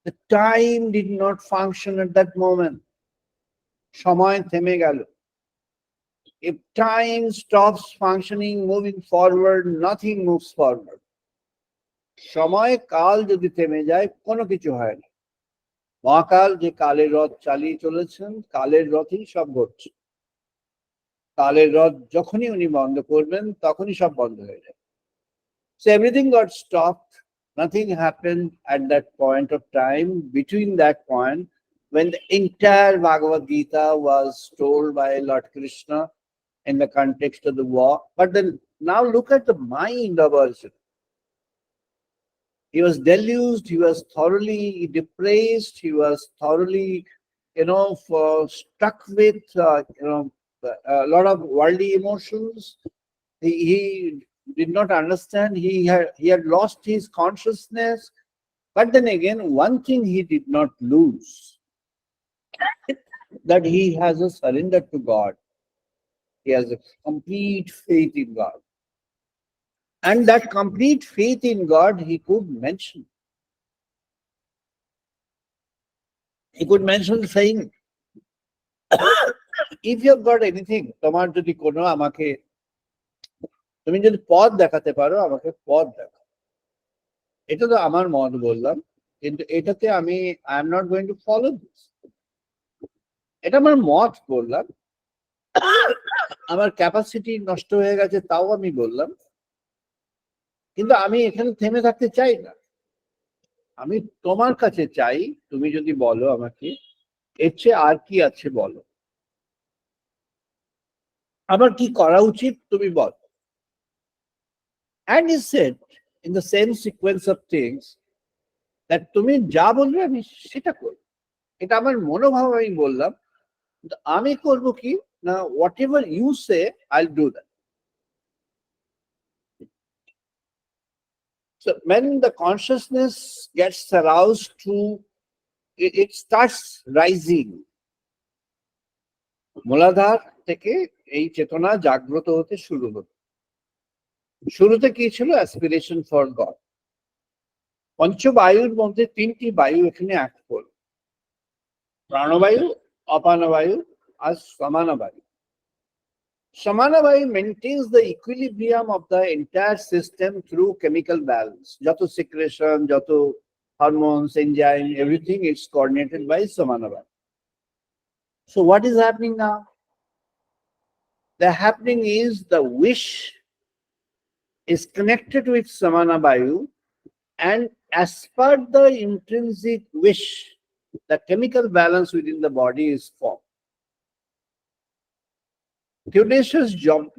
Speaker 2: The time did not function at that moment. সময় থেমে গেল। If time stops functioning, moving forward, nothing moves forward. সময় কাল যদি থেমে যায়, কোনো কিছু হয় না। মহাকাল যে কালের রথ চালিয়ে চলেছেন, কালের রথেই সব ঘটছে। কালের রথ যখনই উনি বন্ধ করবেন, তখনই সব বন্ধ হয়ে যায়। So everything got stopped. Nothing happened at that point of time, between that point when the entire Bhagavad Gita was told by Lord Krishna in the context of the war. But then now look at the mind of Arjuna. He was deluged, he was thoroughly depressed, he was thoroughly, struck with, a lot of worldly emotions. He did not understand. He had lost his consciousness. But then again, one thing he did not lose, that he has a surrender to God. He has a complete faith in God. And that complete faith in God he could mention. He could mention saying, if you've got anything, তোমার যদি কোনো আমাকে, তুমি যদি পথ দেখাতে পারো, আমাকে পথ দেখাও। এটা তো আমার মত বললাম, কিন্তু এটাতে আমি I am not going to follow this. এটা আমার মত বললাম, আমার ক্যাপাসিটি নষ্ট হয়ে গেছে তাও আমি বললাম, কিন্তু আমি এখানে থেমে থাকতে চাই না। আমি তোমার কাছে চাই, তুমি যদি বলো আমাকে এর চেয়ে আর কি আছে বলো, আমার কি করা উচিত তুমি বল। And he said in the same sequence of things that তুমি যা বলবে আমি সেটা করব। এটা আমার মনোভাব, আমি বললাম, কিন্তু আমি করব কি না, whatever you say I will do that. So when the consciousness gets aroused to, it starts rising. মূলাধার থেকে এই চেতনা জাগ্রত হতে শুরু হতো। শুরুতে কি ছিল? Aspiration for god. পঞ্চবায়ুর মধ্যে তিনটি বায়ু এখানে অ্যাক্ট করল, প্রাণবায়ু, অপানবায়ু আর সমানবায়ু। সমানবায়ু maintains the equilibrium of the entire system through chemical balance. যত secretion, যত hormones, enzyme, everything is coordinated by সমানবায়ু. So what is happening now? The happening is the wish is connected with Samanabayu, and as per the intrinsic wish, the chemical balance within the body is formed. Theodosius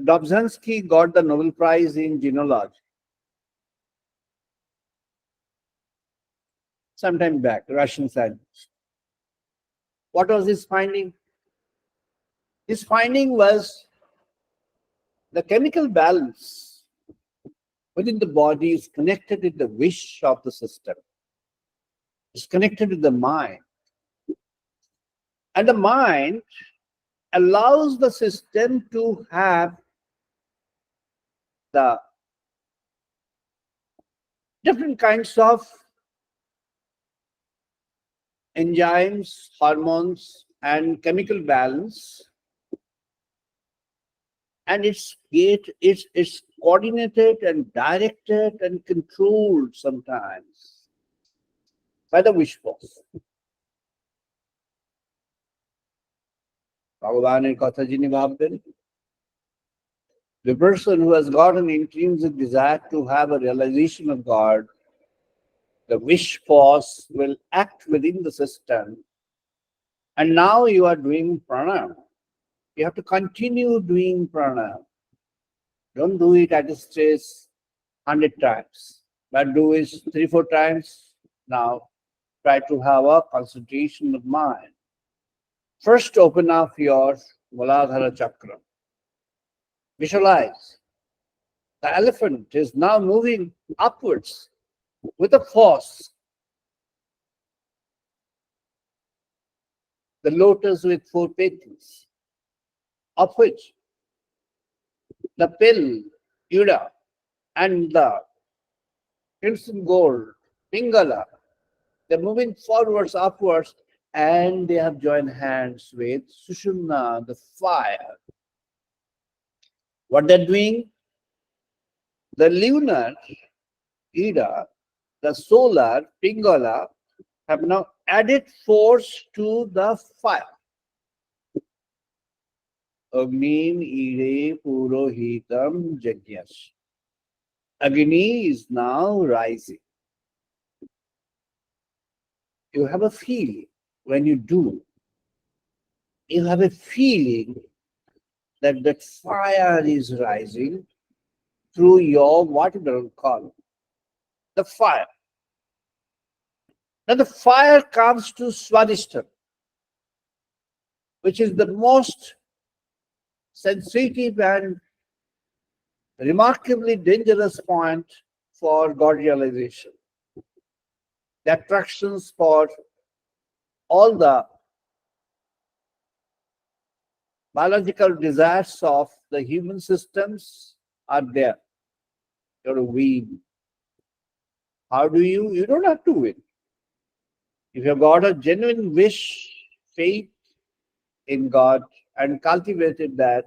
Speaker 2: Dobzhansky got the Nobel Prize in Genealogy sometime back, Russian scientist. What was his finding? His finding was the chemical balance within the body is connected with the wish of the system. It's connected with the mind. And the mind allows the system to have the different kinds of enzymes, hormones, and chemical balance. And it's coordinated and directed and controlled sometimes by the wish force. ভগবানের কথা যিনি ভাববেন, the person who has got an intrinsic desire to have a realization of God, the wish force will act within the system. And now you are doing pranayama. You have to continue doing pranayama. Don't do it at a stress 100 times, but do it 3-4 times. Now try to have a concentration of mind. First, open up your Muladhara chakra. Visualize the elephant is now moving upwards with a force. The lotus with 4 petals, of which the pill, Uda, and the crimson gold, Pingala, they're moving forwards, upwards, and they have joined hands with Sushumna, the fire. What they're doing? The lunar, Ida, the solar, Pingala, have now added force to the fire. Agnim ire purohitam jagyash. Agni is now rising. You have a feeling when you do. You have a feeling that that fire is rising through your, what you call it, the fire. Now the fire comes to Swadhisthana, which is the most sensitive and remarkably dangerous point for God realization. The attractions for all the biological desires of the human systems are there. You're a win. How do you? You don't have to win. If you've got a genuine wish, faith in God, and cultivated that,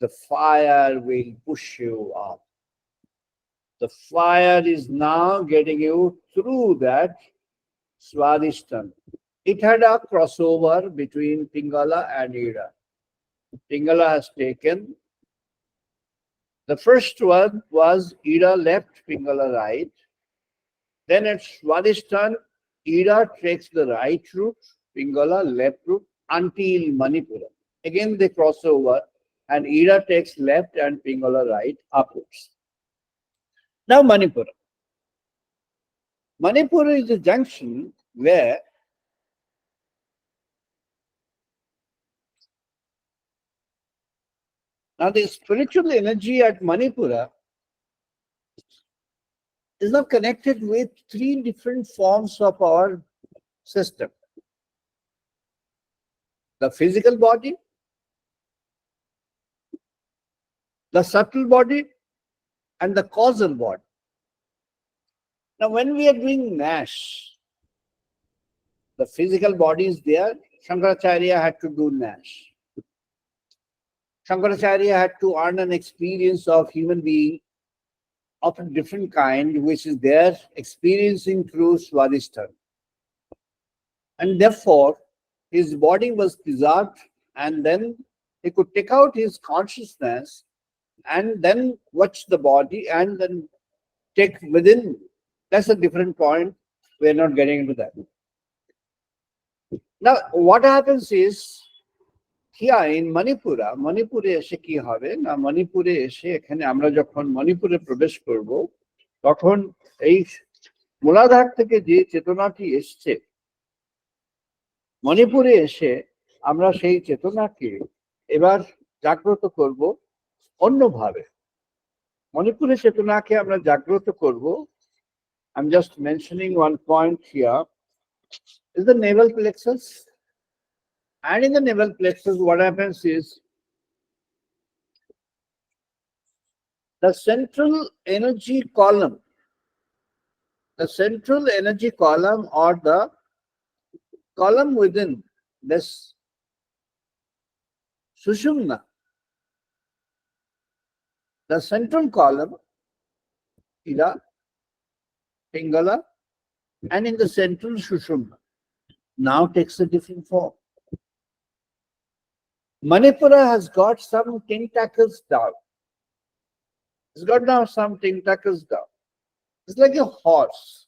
Speaker 2: the fire will push you up. The fire is now getting you through that Swadhisthana. It had a crossover between Pingala and Ida. Pingala has taken. The first one was Ida left, Pingala right. Then at Swadhisthana, Ida takes the right route, Pingala left route until Manipura. Again they cross over and Ida takes left and Pingala right upwards. Now Manipura. Manipura is a junction where now the spiritual energy at Manipura is now connected with three different forms of our system. The physical body, the subtle body, and the causal body. Now, when we are doing Nash, the physical body is there. Shankaracharya had to do Nash. Shankaracharya had to earn an experience of human being of a different kind, which is there experiencing through Swadhisthana. And therefore, his body was preserved, and then he could take out his consciousness and then watch the body and then take within. That's a different point. We're not getting into that. Now, what happens is here in Manipura, মণিপুরে এসে কি হবে না মণিপুরে এসে এখানে আমরা যখন মণিপুরে প্রবেশ করব তখন এই মূলাধার থেকে যে চেতনাটি এসছে মণিপুরে এসে আমরা সেই চেতনাকে এবার জাগ্রত করব অন্যভাবে মণিপুরের চেতনাকে আমরা জাগ্রত করব I'm just mentioning one point here is the navel plexus. And in the navel plexus, what happens is the central energy column or the column within this Sushumna, the central column, Ida, Pingala, and in the central Sushumna, now takes a different form. Manipura has got some tentacles down. It's got now some tentacles down. It's like a horse.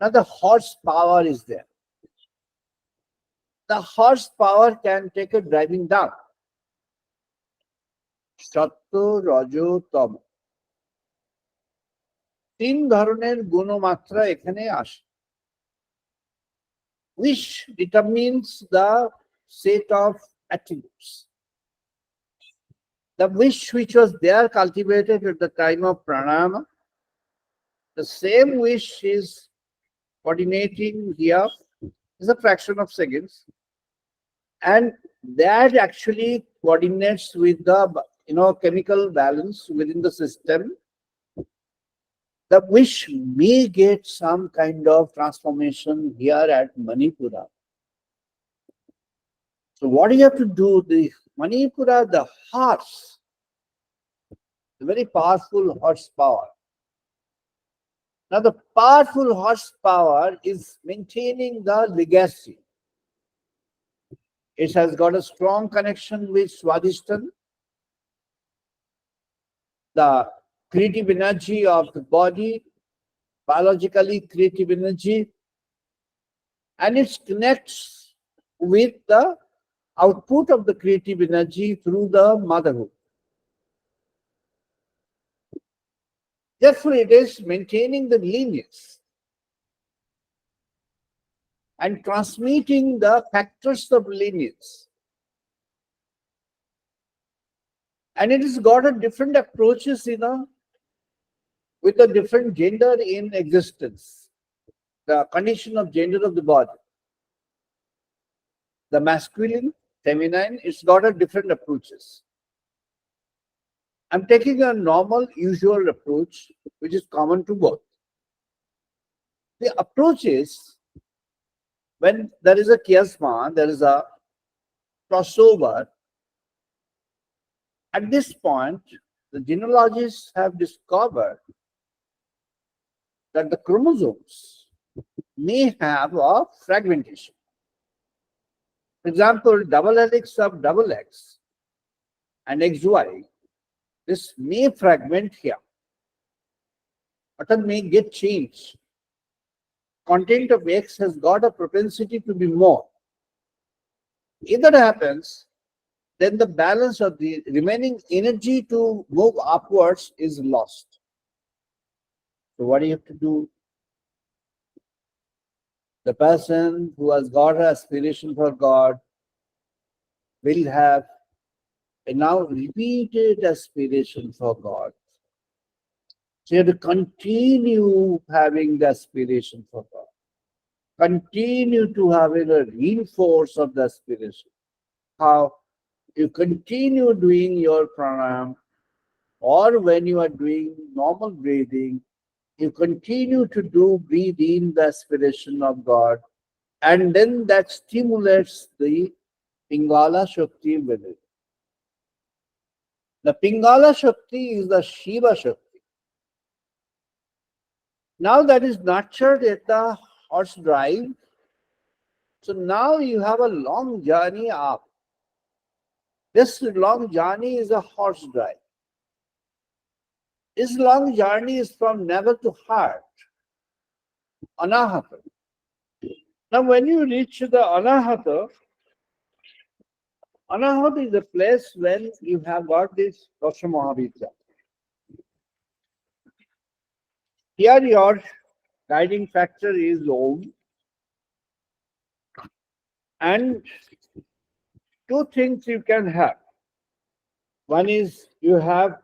Speaker 2: Now the horsepower is there. The horsepower can take a driving down. Satto, Rajo, Tama. তিন ধরনের গুণমাত্রা এখানে আসে which determines the set of attributes. The wish which was there cultivated at the time of pranayama, the same wish is coordinating here is a fraction of seconds, and that actually coordinates with the chemical balance within the system. The wish may get some kind of transformation here at Manipura. So what do you have to do? The Manipura, the horse, the very powerful horsepower. Now the powerful horsepower is maintaining the legacy. It has got a strong connection with Swadhisthana, the creative energy of the body, biologically creative energy, and it connects with the output of the creative energy through the motherhood. Therefore, it is maintaining the lineage. and transmitting the factors of lineage. And it has got a different approaches, with a different gender in existence, the condition of gender of the body. The masculine, feminine, it's got a different approaches. I'm taking a normal, usual approach, which is common to both. The approach is when there is a chiasma, there is a crossover. At this point, the genealogists have discovered that the chromosomes may have a fragmentation. For example, double helix of double X and XY, this may fragment here, but it may get changed. Content of X has got a propensity to be more. If that happens, then the balance of the remaining energy to move upwards is lost. So what do you have to do? The person who has got an aspiration for God will have a now repeated aspiration for God. So you have to continue having the aspiration for God. Continue to having a reinforce of the aspiration. How you continue doing your pranayam, or when you are doing normal breathing, you continue to breathe in the aspiration of God, and then that stimulates the Pingala Shakti within. The Pingala Shakti is the Shiva Shakti. Now that is nurtured at the horse drive. So now you have a long journey up. This long journey is a horse drive. This long journey is from navel to heart, Anahata. Now when you reach the Anahata, Anahata is the place when you have got this Dasha Mahavidya. Here your guiding factor is Om. And two things you can have. One is you have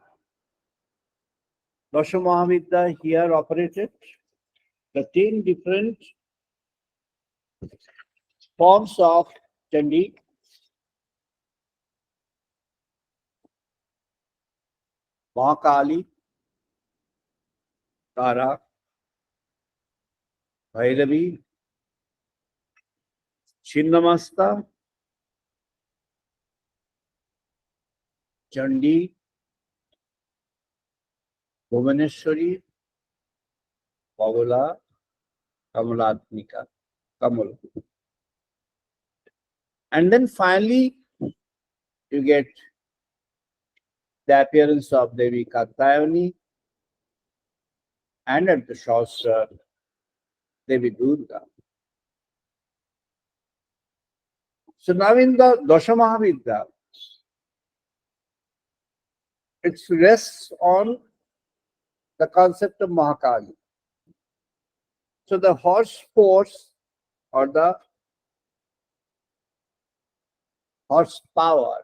Speaker 2: Dasha Mahavidya here operated, the 10 different forms of Chandi, Mahakali, Tara, Bhairavi, Chinnamasta, Chandi, Bhuvaneshwari, Pavula, Kamalatmika, Kamal. And then finally, you get the appearance of Devi Katyayani, and at the Shastra, Devi Durga. So now in the Dasha Mahavidya, it rests on the concept of Mahakali. So the horse force or the horse power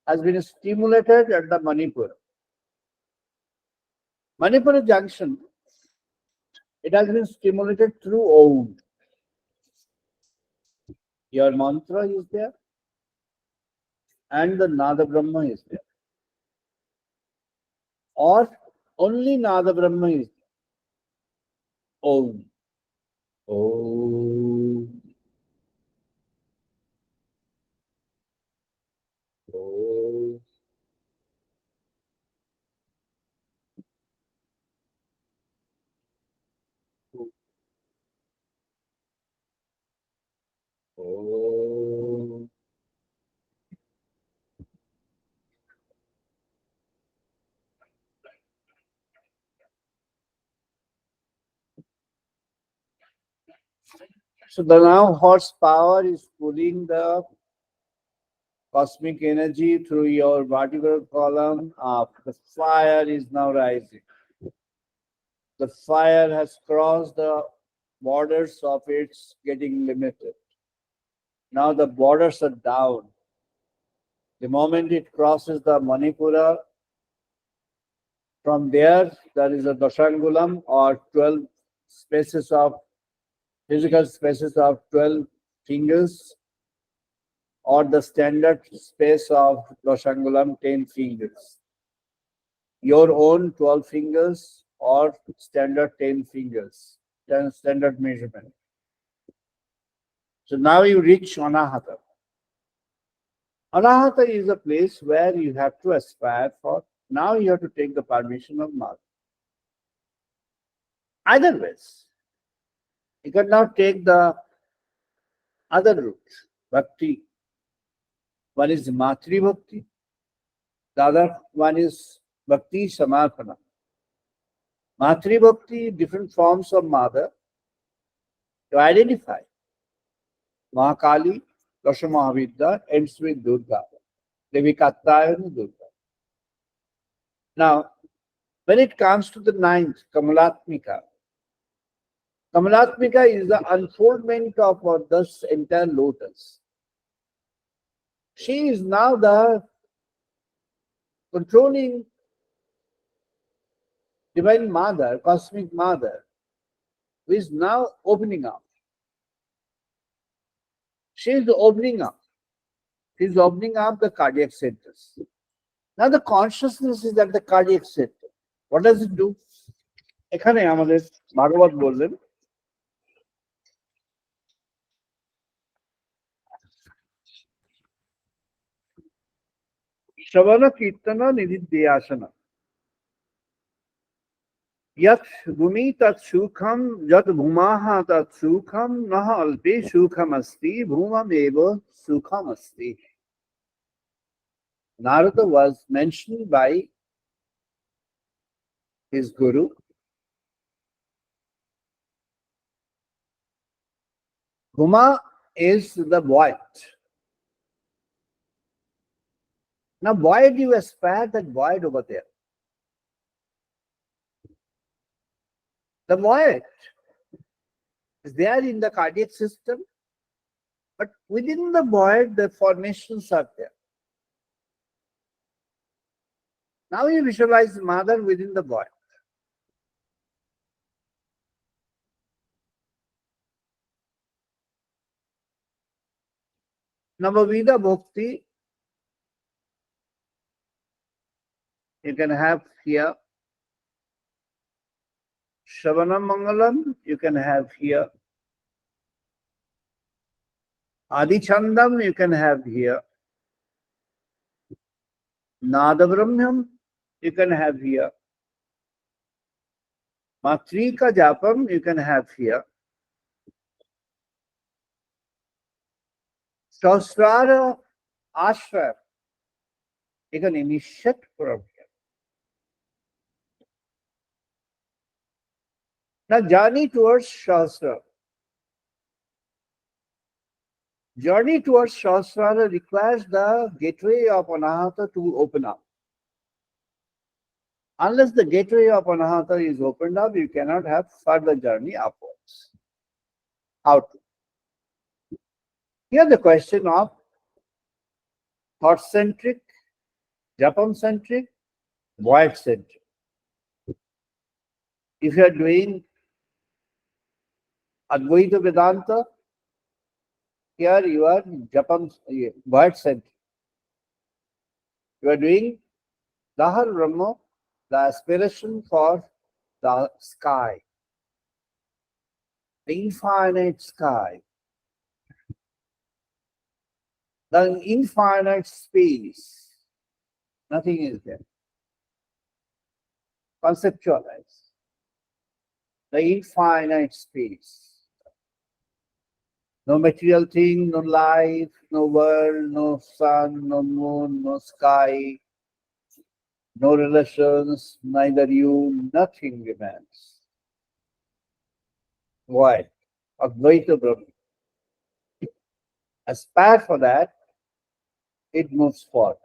Speaker 2: has been stimulated at the Manipur. Manipur junction, it has been stimulated through Om. Your mantra is there and the Nada Brahma is there. Or only Nada Brahma is there. Om. Om. Om. Om. So the now horsepower is pulling the cosmic energy through your vertebral column up. The fire is now rising. The fire has crossed the borders of its getting limited. Now the borders are down. The moment it crosses the Manipura, from there is a Dashangulam or 12 spaces of physical spaces of 12 fingers, or the standard space of Dashangulam 10 fingers. Your own 12 fingers or standard 10 fingers, standard measurement. So now you reach Anahata. Anahata is a place where you have to aspire for. Now you have to take the permission of Mother. Either ways, you can now take the other route, Bhakti. One is Matri Bhakti, the other one is Bhakti Samarpana. Matri Bhakti, different forms of Mother, to identify. Mahakali, Dasha Mahavidya ends with Durga. Devi Kattayani Durga. Now, when it comes to the ninth, Kamalatmika, Kamalatmika is the unfoldment of this entire lotus. She is now the controlling Divine Mother, Cosmic Mother, who is now opening up. She is opening up. She is opening up the cardiac centers. Now the consciousness is at the cardiac center. What does it do? এখানে আমাদের ভাগবত বললেন শ্রবণ কীর্তন নিধিধ্যাসনা यत् भूमि तत् सुखम यत् भूमाः तत् सुखम नः अल्पे सुखमस्ति भूममेव सुखमस्ति. Narada was mentioned by his guru. Bhuma is the void. Now why do you aspire that void over there? The void is there in the cardiac system, but within the void, the formations are there. Now you visualize the Mother within the void. Navavida Bhakti, you can have here. Shravanam Mangalam, you can have here. Adi Chandam, you can have here. Nada Brahmam, you can have here. Matrika Japam, you can have here. Sahasrara Ashra, you can initiate from here. Now journey towards Shastra. Journey towards Shastra requires the gateway of Anahata to open up. Unless the gateway of Anahata is opened up, you cannot have further journey upwards. How to? Here the question of thought-centric, Japam-centric, void-centric. If you are doing Advaita Vedanta, here you are Japam, void-centric. You are doing Dahar Brahma, the aspiration for the sky, the infinite sky, the infinite space. Nothing is there. Conceptualize the infinite space. No material thing, no life, no world, no sun, no moon, no sky, no relations, neither you, nothing remains. Why? Advaita Brahma. Aspire for that, it moves forward.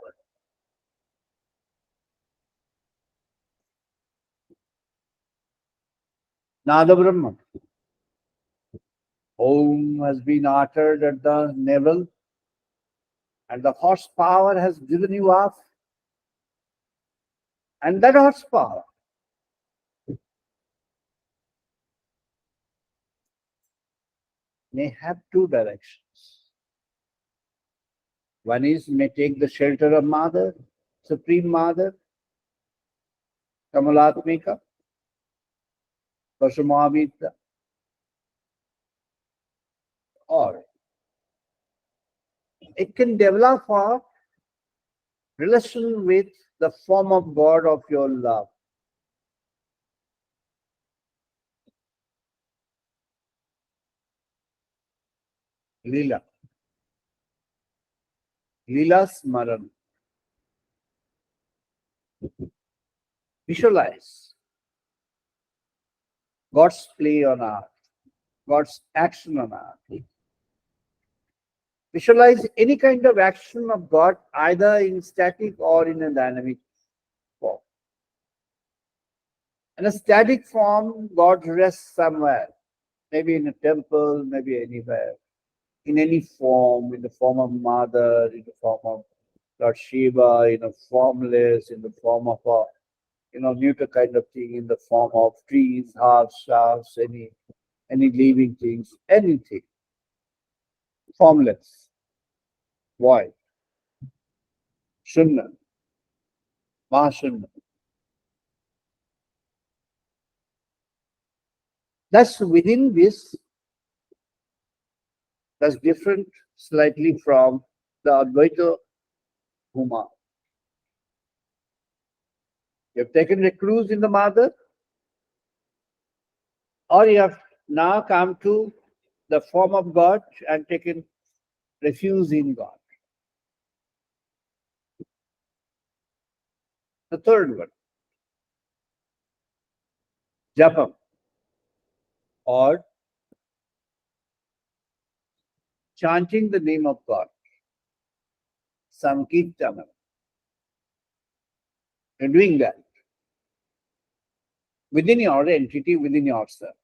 Speaker 2: Nada Brahma. Om has been uttered at the navel, and the horsepower has given you off. And that horsepower may have two directions. One is may take the shelter of Mother, Supreme Mother, Kamalatmika, Pasamavidya, or it can develop a relation with the form of God of your love. Lila. Lila Smaran. Visualize God's play on earth, God's action on earth. Visualize any kind of action of God either in static or in a dynamic form. In a static form, God rests somewhere, maybe in a temple, maybe anywhere, in any form, in the form of Mother, in the form of Lord Shiva, in a formless, in the form of a neuter kind of thing, in the form of trees, hearts, stars, any living things, anything. Formless, void, Shunna, Mahashunna. That's within this, that's different slightly from the Advaita Bhuma. You have taken recluse in the Mother, or you have now come to the form of God and taken refuge in God. The third one, Japam, or chanting the name of God, Sankirtanam. You're doing that within your entity, within yourself.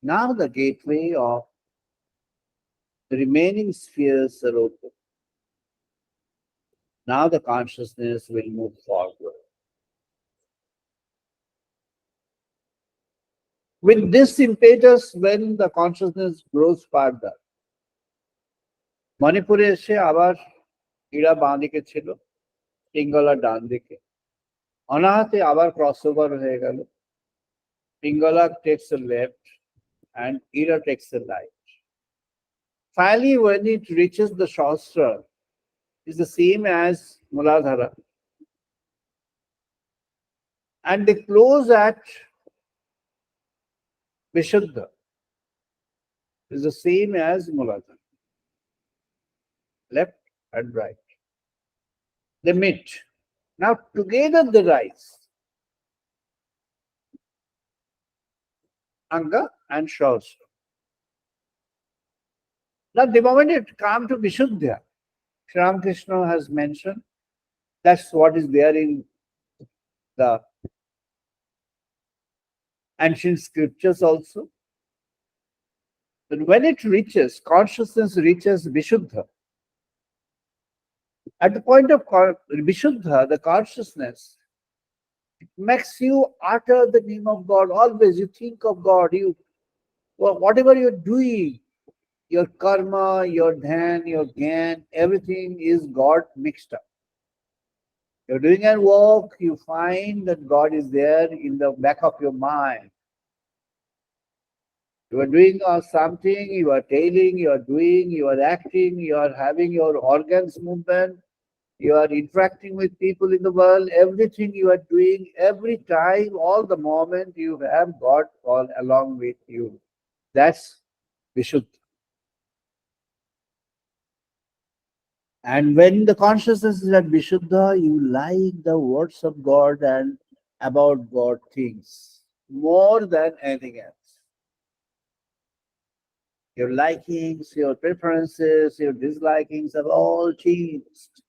Speaker 2: Now the gateway of the remaining spheres are open. Now the consciousness will move forward. With this impetus, when the consciousness grows further, মণিপুরে এসে আবার ইরা বাঁ দিকে ছিল, পিঙ্গলা ডান দিকে, অনাহাতে আবার crossover হয়ে গেল, পিঙ্গলা takes a left and Ira takes a right. Finally, when it reaches the Shastra, it's the same as Muladhara. And they close at Vishuddha. It's the same as Muladhara. Left and right. They meet. Now together they rise. Anga and Shastra. Now the moment it comes to Vishuddha, Sri Ramakrishna has mentioned, that's what is there in the ancient scriptures also. But when it reaches, consciousness reaches Vishuddha. At the point of Vishuddha, the consciousness, it makes you utter the name of God. Always you think of God. Whatever you're doing, your karma, your dhan, your gyan, everything is God mixed up. You're doing a work, you find that God is there in the back of your mind. You are doing something, you are telling, you are doing, you are acting, you are having your organs movement, you are interacting with people in the world, everything you are doing, every time, all the moment, you have God all along with you. That's Vishuddha. And when the consciousness is at Vishuddha, you like the words of God and about God things more than anything else. Your likings, your preferences, your dislikings have all changed.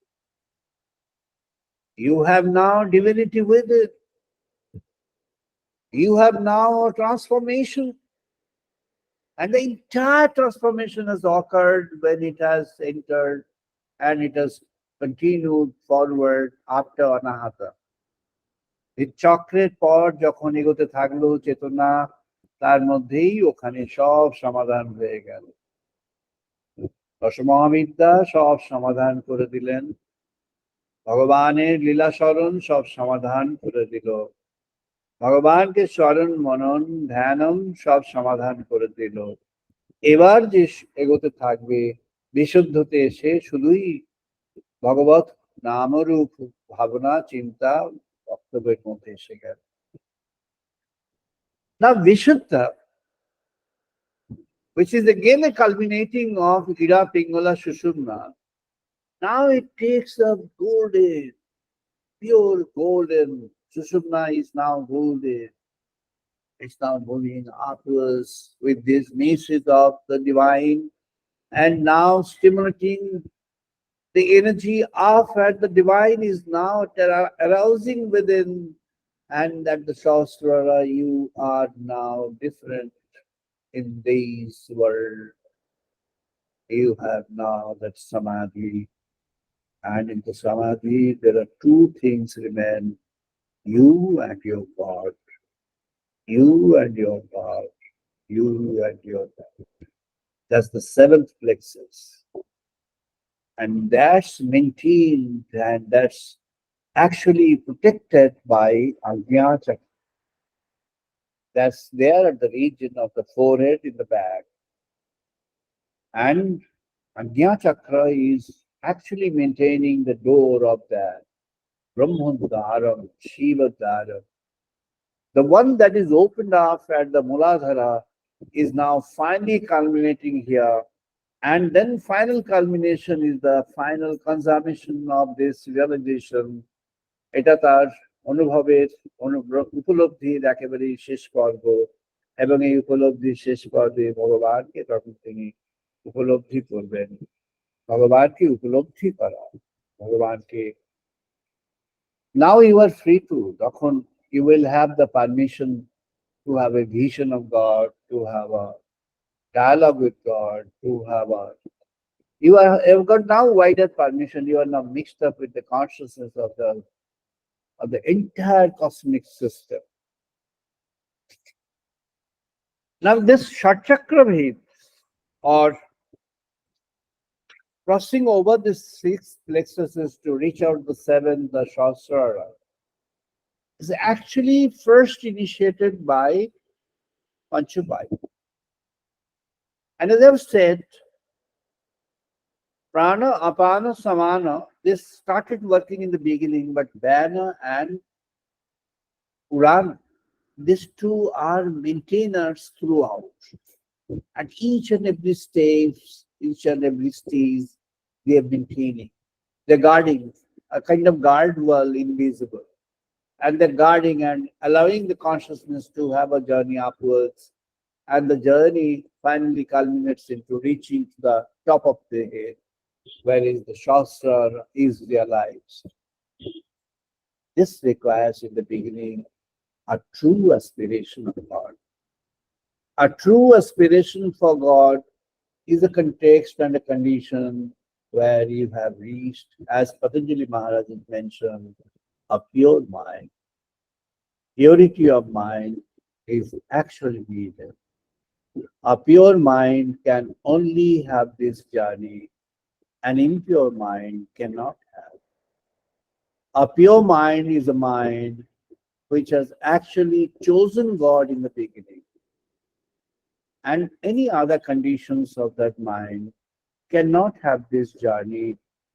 Speaker 2: You have now divinity with it. You have now a transformation, and the entire transformation has occurred when it has entered and it has continued forward after anahata. এই চক্রের পর যখন এগোতে থাকলো চেতনা, তার মধ্যেই ওখানে সব সমাধান হয়ে গেল। দশমহাবিদ্যা সব সমাধান করে দিলেন, ভগবানের লীলা স্মরণ সব সমাধান করে দিল, ভগবানকে স্মরণ মনন ধ্যানম সব সমাধান করে দিল। এবার যে এগোতে থাকবে বিশুদ্ধতে এসে শুধুই ভগবত নামরূপ ভাবনা চিন্তা বক্তব্যের মধ্যে এসে গেল। না বিশুদ্ধা, which is again a culminating of Ira Pingala Shushumna. Now it takes a golden, pure golden. Sushumna is now golden. It's now moving upwards with this message of the divine and now stimulating the energy of at the divine is now arousing within, and that the Shastra you are now different in this world. You have now that samadhi, and in the samadhi there are two things remain: you and your God, you and your God, you and your God. That's the seventh plexus, and that's maintained and that's actually protected by Ajna Chakra. That's there at the region of the forehead in the back, and Ajna Chakra is actually maintaining the door of that Brahmadaram, Shiva Dharam. The one that is opened up at the Muladhara is now finally culminating here. And then final culmination is the final consummation of this realization. এটা তার অনুভবের উপলব্ধির একেবারেই শেষ পর্ব, এবং এই উপলব্ধির শেষ পর্বে ভগবানকে তখন তিনি উপলব্ধি করবেন। ভগবানকে উপলব্ধি করা, ভগবানকে now you are free to, তখন you will have the permission to have a vision of God, to have a dialogue with God, to have a have got now wider permission. You are now mixed up with the consciousness of the entire cosmic system. Now this Shatchakra Bhed, or crossing over the six plexuses to reach out the seven, the Shastra, is actually first initiated by Panchabayu. And as I've said, Prana, Apana, Samana, this started working in the beginning, but Bana and Urana, these two are maintainers throughout. At each and every stage, each and every stage, they are maintaining. They're guarding, a kind of guard wall invisible. And they're guarding and allowing the consciousness to have a journey upwards. And the journey finally culminates into reaching to the top of the head, whereas the Shastra is realized. This requires in the beginning a true aspiration of God. A true aspiration for God is a context and a condition where you have reached, as Patanjali Maharaj mentioned, a pure mind. Purity of mind is actually needed. A pure mind can only have this journey, an impure mind cannot have. A pure mind is a mind which has actually chosen God in the beginning. And any other conditions of that mind cannot have this journey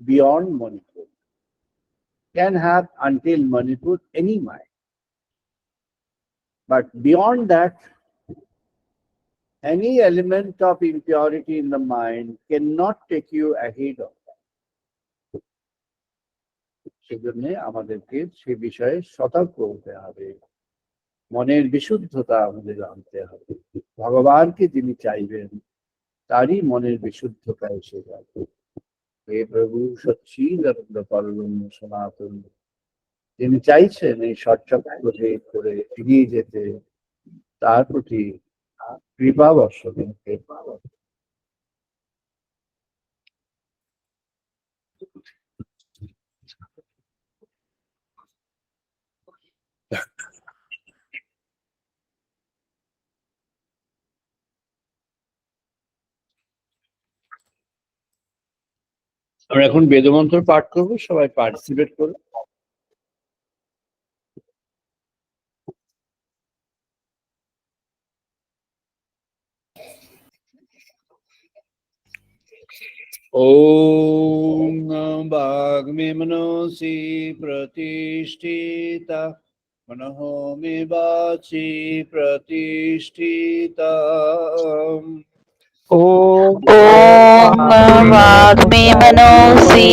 Speaker 2: beyond Manipur. Can have until Manipur any mind. But beyond that, any element of impurity in the mind cannot take you ahead of that. সেজন্য আমাদেরকে সে বিষয়ে সতর্ক হতে হবে, মনের বিশুদ্ধতা আমাদের আনতে হবে। ভগবানকে যিনি চাইবেন তারই মনের বিশুদ্ধতা এসে যাবে। হে প্রভু সচ্চিদানন্দ পরব্রহ্ম সনাতন যিনি চাইছেন এই সৎচক্রকে করে এগিয়ে যেতে, তার প্রতি কৃপা বর্ষণ। আমরা এখন বেদমন্ত্র পাঠ করবো, সবাই পার্টিসিপেট করো। ওম বাগ্মে মনসি প্রতিষ্ঠিতা মনঃ মে বাচি প্রতিষ্ঠিতা।
Speaker 3: ॐ वाग्मे मनोसि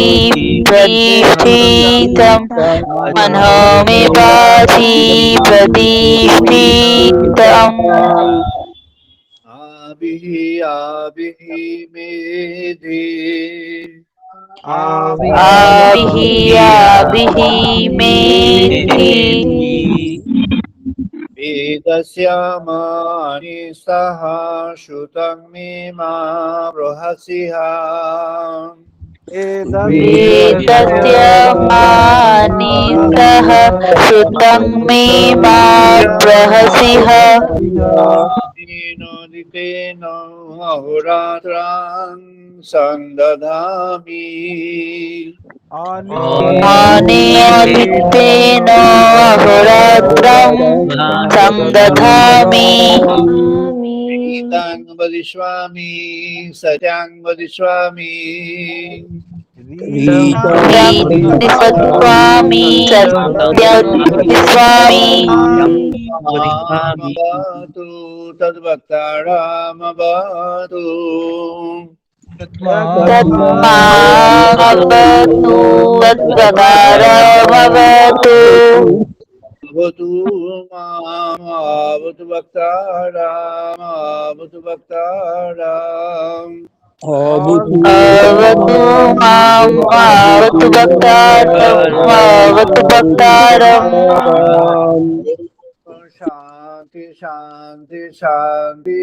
Speaker 3: प्रतिष्ठितं मनः मे वाचि प्रतिष्ठितम्।
Speaker 2: आबिहि मेधि
Speaker 3: आबिः मेधि
Speaker 2: वेदस्यामानि सह श्रुतं मे मा बृहसिहा।
Speaker 3: वेदस्य मानितः श्रुतं मे मा बृहसिः।
Speaker 2: दितेन अहोरात्रां सन्दधामि।
Speaker 3: अनियमितेन अहोरात्रं संदधामि।
Speaker 2: गीतां वदिष्यामि सत्यां वदिष्यामि।
Speaker 3: वदिष्यामि सत्यं वदिष्यामि।
Speaker 2: मामवतु तद्वक्तारमवतु।
Speaker 3: तन्मामवतु तद्वक्तारमवतु।
Speaker 2: भवतु मामवतु वक्तारमवतु वक्तारम्।
Speaker 3: अवतु मां अवतु वक्तारम् अवतु वक्तारम्।
Speaker 2: शांति शांति शांति।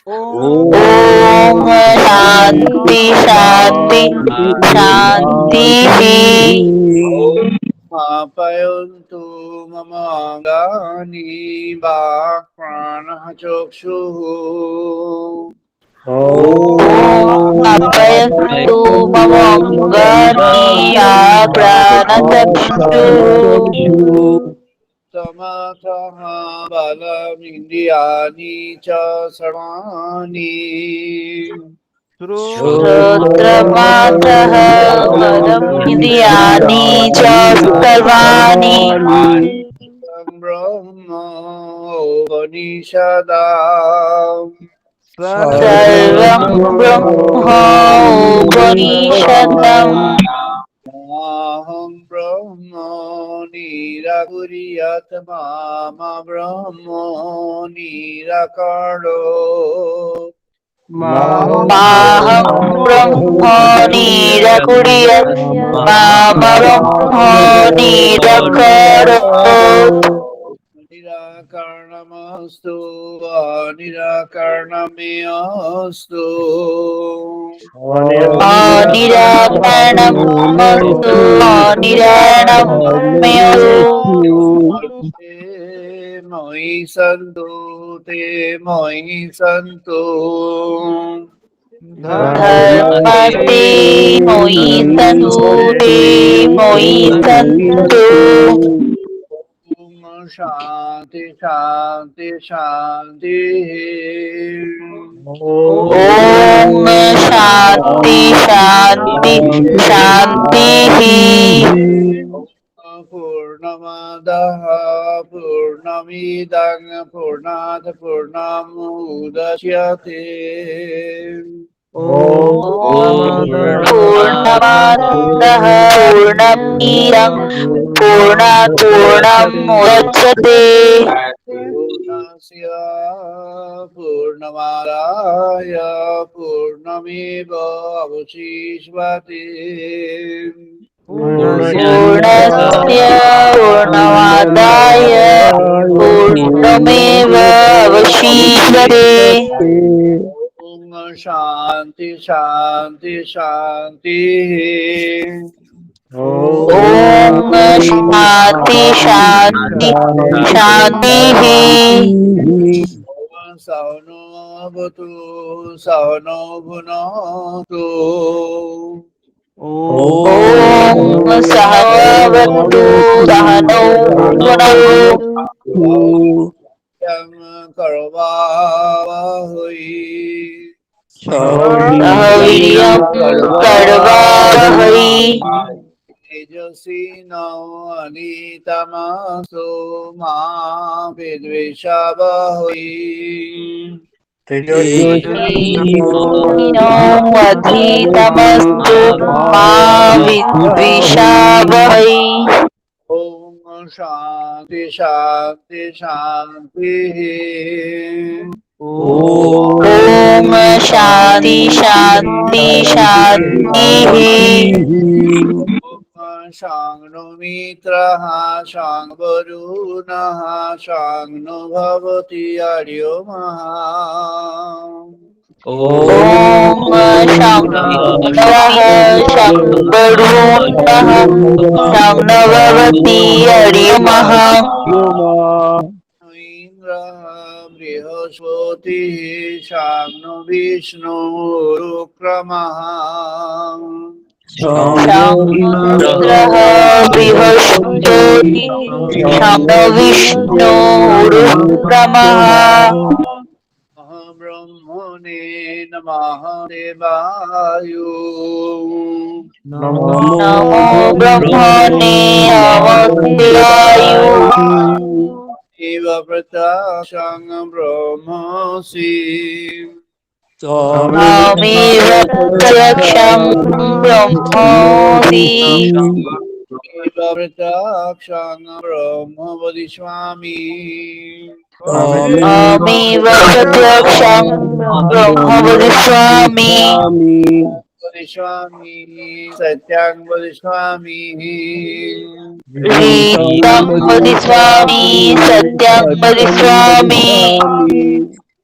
Speaker 3: ओम शांति शांति शांतिः।
Speaker 2: आप्यायन्तु मम अङ्गानि वाक्प्राणः चक्षुः।
Speaker 3: आप्यायन्तु मम अङ्गानि प्राणचक्षुः।
Speaker 2: समतः बलमिन्द्रियाणि च सर्वाणि।
Speaker 3: श्रोत्रमात्रः बलमिन्द्रियाणि च सर्वाणि।
Speaker 2: ब्रह्म उपनिषदाम्।
Speaker 3: सर्वं ब्रह्मोपनिषदम्।
Speaker 2: अहं ब्रह्म निराकुर्यात् माम ब्रह्म निराकरोत्।
Speaker 3: माहं ब्रह्म निराकुर्यात् माम ब्रह्म निराकरोत्।
Speaker 2: निराकरणमस्तु अनिराकरणमेऽस्तु।
Speaker 3: अनिराकरणमस्तु अनिराकरणमेऽस्तु।
Speaker 2: ते मयि सन्तु ते मयि सन्तु।
Speaker 3: धर्मस्ते मयि सन्तु ते मयि सन्तु।
Speaker 2: शांति शांति शांति।
Speaker 3: ओम शांति शांति शांतिः।
Speaker 2: पूर्णमदः पूर्णमिदं पूर्णात् पूर्णमुदच्यते।
Speaker 3: पूर्णमादाः पूर्णमिदं पूर्णात् पूर्णमुदच्यते।
Speaker 2: पूर्णस्य पूर्णमादाय पूर्णमेवावशिष्यते।
Speaker 3: पूर्णस्य पूर्णमादाय पूर्णमेवावशिष्यते।
Speaker 2: ओम शांति शांति शांति।
Speaker 3: ॐ शान्ति शान्ति शान्तिः।
Speaker 2: ओम सहनो भवतु सहनो भुनक्तु।
Speaker 3: ॐ सहनावतु सहनौ भुनक्तु।
Speaker 2: यं करवावहै
Speaker 3: सह वीर्यं करवावहै।
Speaker 2: तेजस्विनावनीतमसो मा विद्विषावहै।
Speaker 3: तेजस्विनो वधीतमस्तु मा विद्विषावहै।
Speaker 2: ओम शांति शांति शांति।
Speaker 3: ॐ शान्ति शान्ति शान्तिः।
Speaker 2: ओम शांनो मित्रः शां वरुणः शां नो भवति आर्यो महा।
Speaker 3: ॐ शङ्करः शङ्करुणः शङ्नवति हरिमः।
Speaker 2: इंद्रः बृहस्पतिः शां विष्णुरुक्रमः।
Speaker 3: शङ्करः बृहस्पति शङ्नविष्णुरुक्रमः।
Speaker 2: ब्रह्मणे नमः देवाय।
Speaker 3: नमो ब्रह्मणे नमस्तेवायु।
Speaker 2: इव प्रत्यक्षं ब्रह्मसि।
Speaker 3: त्वमेव प्रत्यक्षं ब्रह्मोऽसि।
Speaker 2: इव प्रत्यक्षं ब्रह्म वदिष्यामि।
Speaker 3: त्वमेव प्रत्यक्षं ब्रह्म वदिष्यामि।
Speaker 2: वदिष्यामि सत्यं वदिष्यामि।
Speaker 3: रीतं वदिष्यामि सत्यं वदिष्यामि।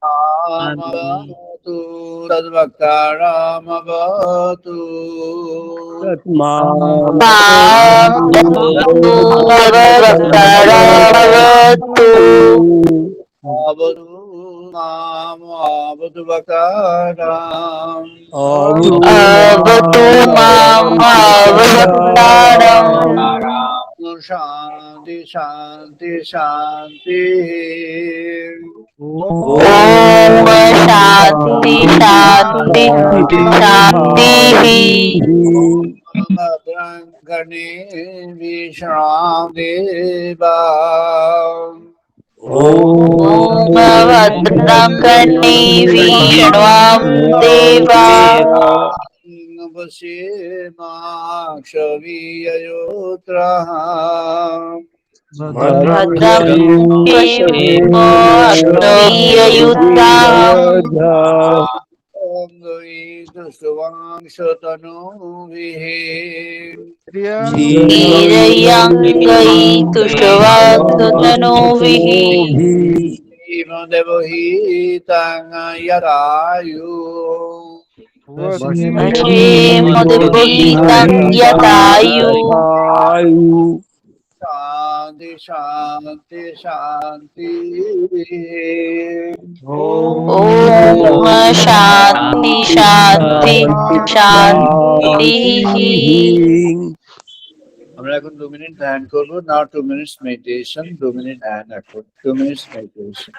Speaker 2: रामवतु तद्वक्तारामवतु।
Speaker 3: मां तु तद्वक्तारमवतु।
Speaker 2: अवतु माम् अवतु वक्ताराम्।
Speaker 3: अवतु माम् अवक्तारम्।
Speaker 2: शान्ति शान्ति शान्तिः।
Speaker 3: ॐ शान्ति शान्ति शान्तिः।
Speaker 2: भद्रं कर्णे विश्राम देवा।
Speaker 3: ॐ भद्रं कर्णेभिः शृण्वां देवा।
Speaker 2: पश्येमाक्षवीययोत्रः।
Speaker 3: भद्रं पश्येम अश्वयुताम्।
Speaker 2: दुष्टवांशतनूभिः।
Speaker 3: धीरयङ्गैः तुष्टवांसतनूभिः।
Speaker 2: देवहीतं यदायु।
Speaker 3: क्षेम देवहितं यदायुः।
Speaker 2: शान्ति शान्ति शान्ति।
Speaker 3: ॐ शान्ति शान्ति शान्तिः।
Speaker 2: আমরা এখন 2 মিনিট ধ্যান করবো। Now 2 minutes meditation, 2 minute ধ্যান এখন, 2 minutes meditation.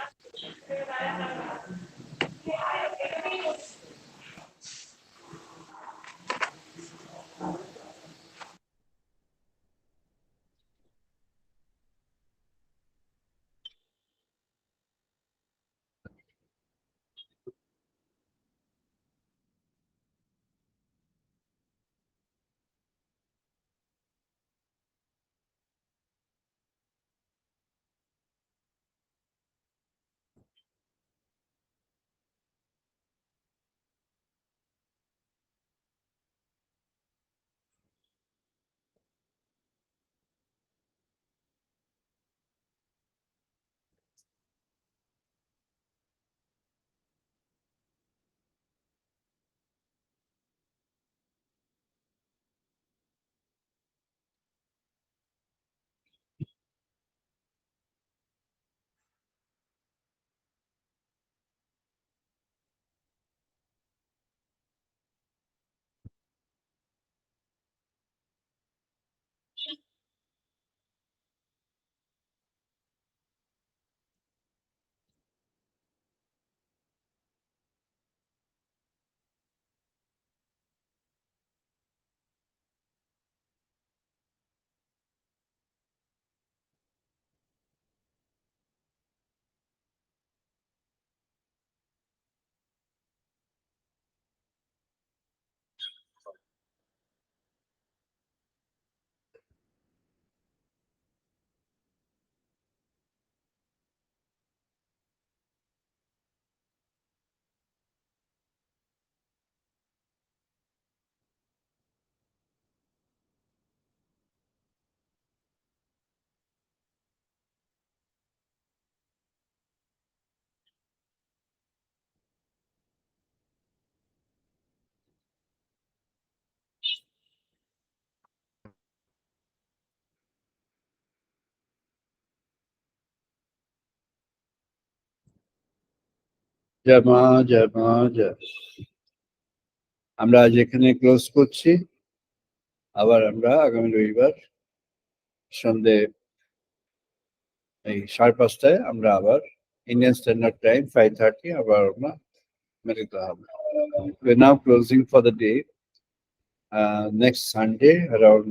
Speaker 2: জয় মা, জয় মা, জয়। আমরা আজ এখানে ক্লোজ করছি। আবার আমরা আগামী রবিবার সন্ধে এই 5:30 আমরা আবার ইন্ডিয়ান স্ট্যান্ডার্ড টাইম 5:30 আবার আমরা মিলিত হব। We're now closing for the day. Next Sunday around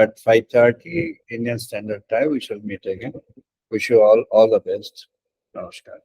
Speaker 2: at 5:30 Indian Standard Time we shall meet again. Wish you all the best. Namaskar.